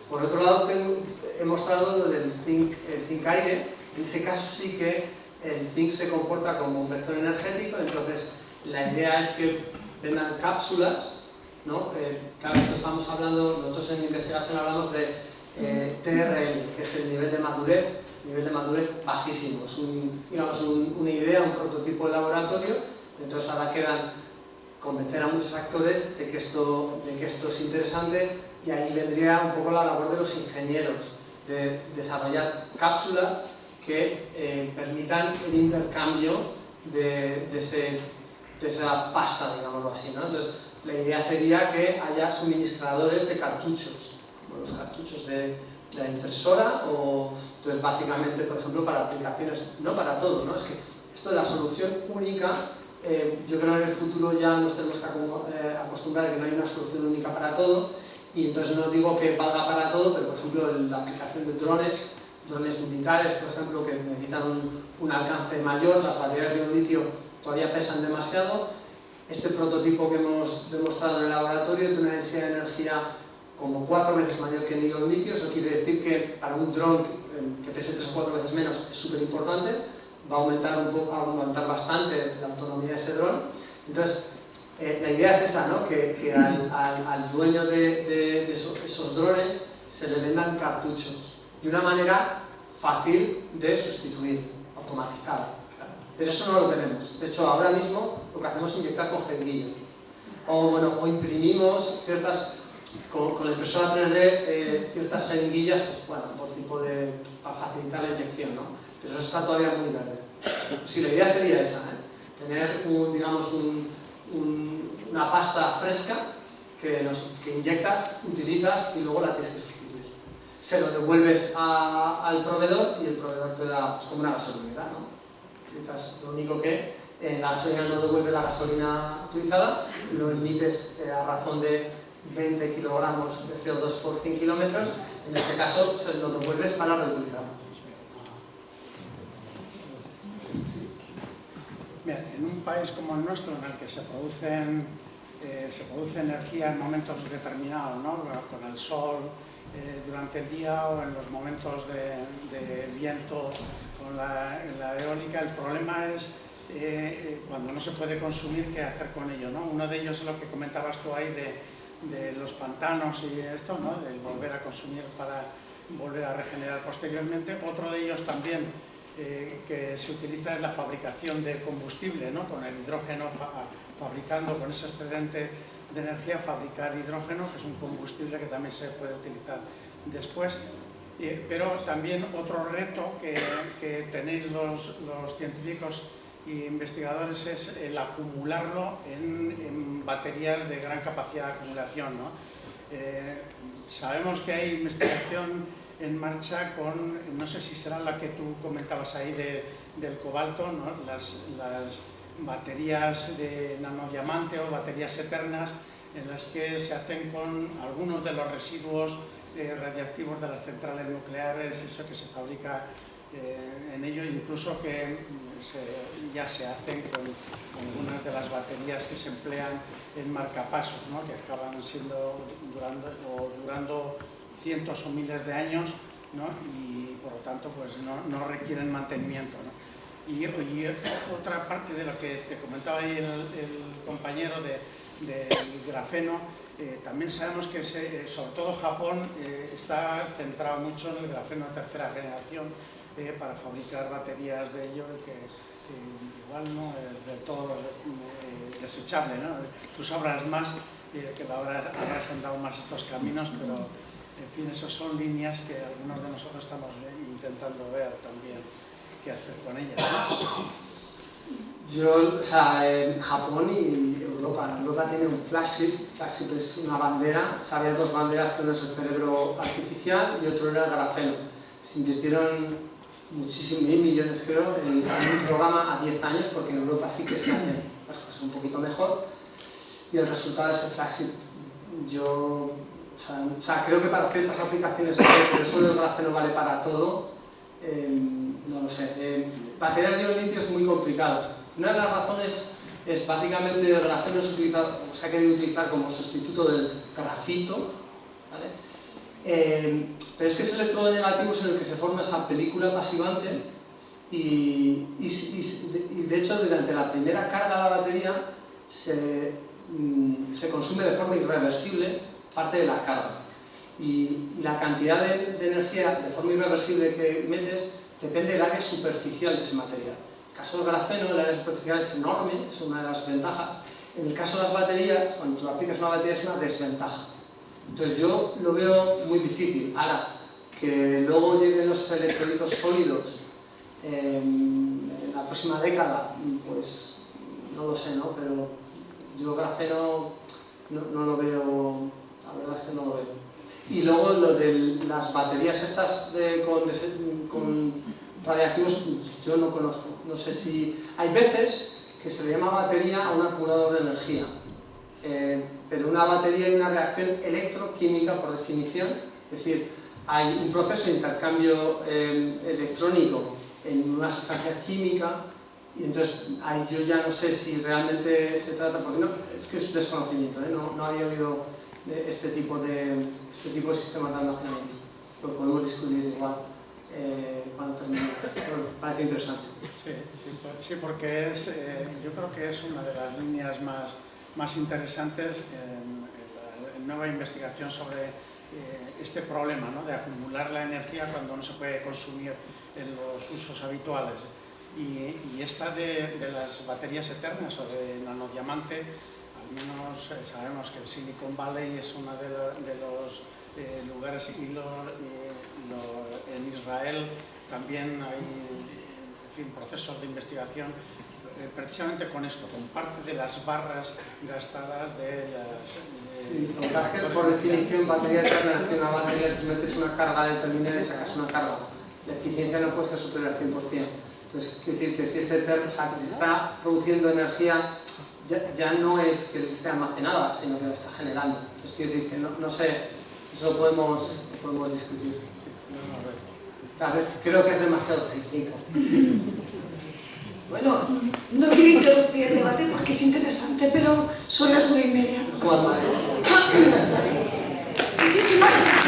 Por otro lado, he mostrado lo del el zinc aire. En ese caso sí que el zinc se comporta como un vector energético, entonces la idea es que vendan cápsulas, ¿no? Claro, esto estamos hablando, nosotros en investigación hablamos de TRL, que es el nivel de madurez bajísimo, es digamos, una idea, un prototipo de laboratorio. Entonces ahora quedan convencer a muchos actores de que esto es interesante, y ahí vendría un poco la labor de los ingenieros, de desarrollar cápsulas que permitan el intercambio de esa pasta, digámoslo así, ¿no? Entonces la idea sería que haya suministradores de cartuchos, como los cartuchos de la impresora, o entonces básicamente, por ejemplo, para aplicaciones, no para todo, ¿no? Es que esto de la solución única, yo creo que en el futuro ya nos tenemos que acostumbrar a que no hay una solución única para todo, y entonces no digo que valga para todo, pero por ejemplo en la aplicación de drones militares, por ejemplo, que necesitan un alcance mayor, las baterías de un litio todavía pesan demasiado, Este prototipo que hemos demostrado en el laboratorio tiene una densidad de energía como 4 veces mayor que el ion-litio. Eso quiere decir que para un dron que pese 3 o 4 veces menos es súper importante, va a aumentar bastante la autonomía de ese dron. Entonces, la idea es esa, ¿no? Que al dueño de esos drones se le vendan cartuchos de una manera fácil de sustituir, automatizada. Pero eso no lo tenemos. De hecho, ahora mismo lo que hacemos es inyectar con jeringuilla. O imprimimos ciertas, con la impresora 3D, ciertas jeringuillas, pues, bueno, para facilitar la inyección, ¿no? Pero eso está todavía muy verde. Sí, la idea sería esa, tener una pasta fresca que inyectas, utilizas y luego la tienes que sustituir. Se lo devuelves al proveedor y el proveedor te da, pues, como una gasolinera, ¿no? Lo único que la gasolina no devuelve la gasolina utilizada, lo emites a razón de 20 kilogramos de CO2 por 100 kilómetros, en este caso se lo devuelves para reutilizarlo. Bien, en un país como el nuestro, en el que se produce energía en momentos determinados, ¿no? Con el sol durante el día o en los momentos de viento con la eólica, el problema es cuando no se puede consumir, qué hacer con ello, ¿no? Uno de ellos es lo que comentabas tú ahí de los pantanos y esto, ¿no? De volver a consumir para volver a regenerar posteriormente. Otro de ellos también que se utiliza es la fabricación de combustible, ¿no? Con el hidrógeno, fabricando con ese excedente de energía, fabricar hidrógeno, que es un combustible que también se puede utilizar después. Pero también otro reto que tenéis los científicos e investigadores es el acumularlo en baterías de gran capacidad de acumulación, ¿no? Sabemos que hay investigación en marcha con, no sé si será la que tú comentabas ahí del cobalto, ¿no? Las baterías de nanodiamante o baterías eternas, en las que se hacen con algunos de los residuos radiactivos de las centrales nucleares, eso que se fabrica en ello, incluso que ya se hacen con algunas de las baterías que se emplean en marcapasos, ¿no? Que acaban durando cientos o miles de años, ¿no? Y por lo tanto pues no requieren mantenimiento, ¿no? Y otra parte de lo que te comentaba ahí el compañero del grafeno, también sabemos que sobre todo Japón está centrado mucho en el grafeno de tercera generación para fabricar baterías de ello, que igual no es del todo desechable, ¿no? Tú sabrás más, que habrás andado más estos caminos, pero en fin, esas son líneas que algunos de nosotros estamos intentando ver también qué hacer con ellas, ¿no? Japón y Europa. Europa tiene un flagship es una bandera, había 2 banderas, que uno es el cerebro artificial y otro era el grafeno. Se invirtieron muchísimos, 1.000 millones creo, en un programa a 10 años, porque en Europa sí que se hacen las cosas un poquito mejor, y el resultado es el flagship. Creo que para ciertas aplicaciones, pero eso del grafeno vale para todo, no lo sé. Baterías de ion-litio es muy complicado. Una de las razones es básicamente el grafeno se ha querido utilizar como sustituto del grafito, ¿vale? Pero es que ese electrodo negativo es en el que se forma esa película pasivante y de hecho durante la primera carga de la batería se consume de forma irreversible parte de la carga y la cantidad de energía de forma irreversible que metes depende del área superficial de ese material. En el caso del grafeno, el área superficial es enorme, es una de las ventajas. En el caso de las baterías, cuando tú aplicas una batería es una desventaja. Entonces yo lo veo muy difícil. Ahora, que luego lleguen los electrolitos sólidos en la próxima década, pues no lo sé, ¿no? Pero yo grafeno no lo veo, la verdad es que no lo veo. Y luego lo de las baterías estas con radiactivos, yo no conozco. No sé si... Hay veces que se le llama batería a un acumulador de energía. Pero una batería hay una reacción electroquímica por definición, es decir, hay un proceso de intercambio electrónico en una sustancia química Y entonces ahí yo ya no sé si realmente se trata, porque no, es que es desconocimiento, no había oído de este tipo de sistemas de almacenamiento. Lo podemos discutir igual cuando terminemos, pero parece interesante. Sí, porque yo creo que es una de las líneas más interesantes en nueva investigación sobre este problema, ¿no?, de acumular la energía cuando no se puede consumir en los usos habituales. Y esta de las baterías eternas o de nanodiamante, al menos sabemos que el Silicon Valley es uno de los lugares, y en Israel también hay procesos de investigación precisamente con esto, con parte de las barras gastadas de las... Sí, lo que pasa es que por definición batería eterna, en una batería tú metes una carga determinada y sacas una carga. La eficiencia no puede ser superior al 100%. Entonces, quiere decir que si es eterno, o sea, que si está produciendo energía, ya no es que esté almacenada, sino que la está generando. Entonces, quiere decir que no sé, eso lo podemos discutir. Tal vez, creo que es demasiado técnico. Bueno, no quiero interrumpir el debate porque es interesante, pero son las 9:30. Juan Mares. Muchísimas gracias.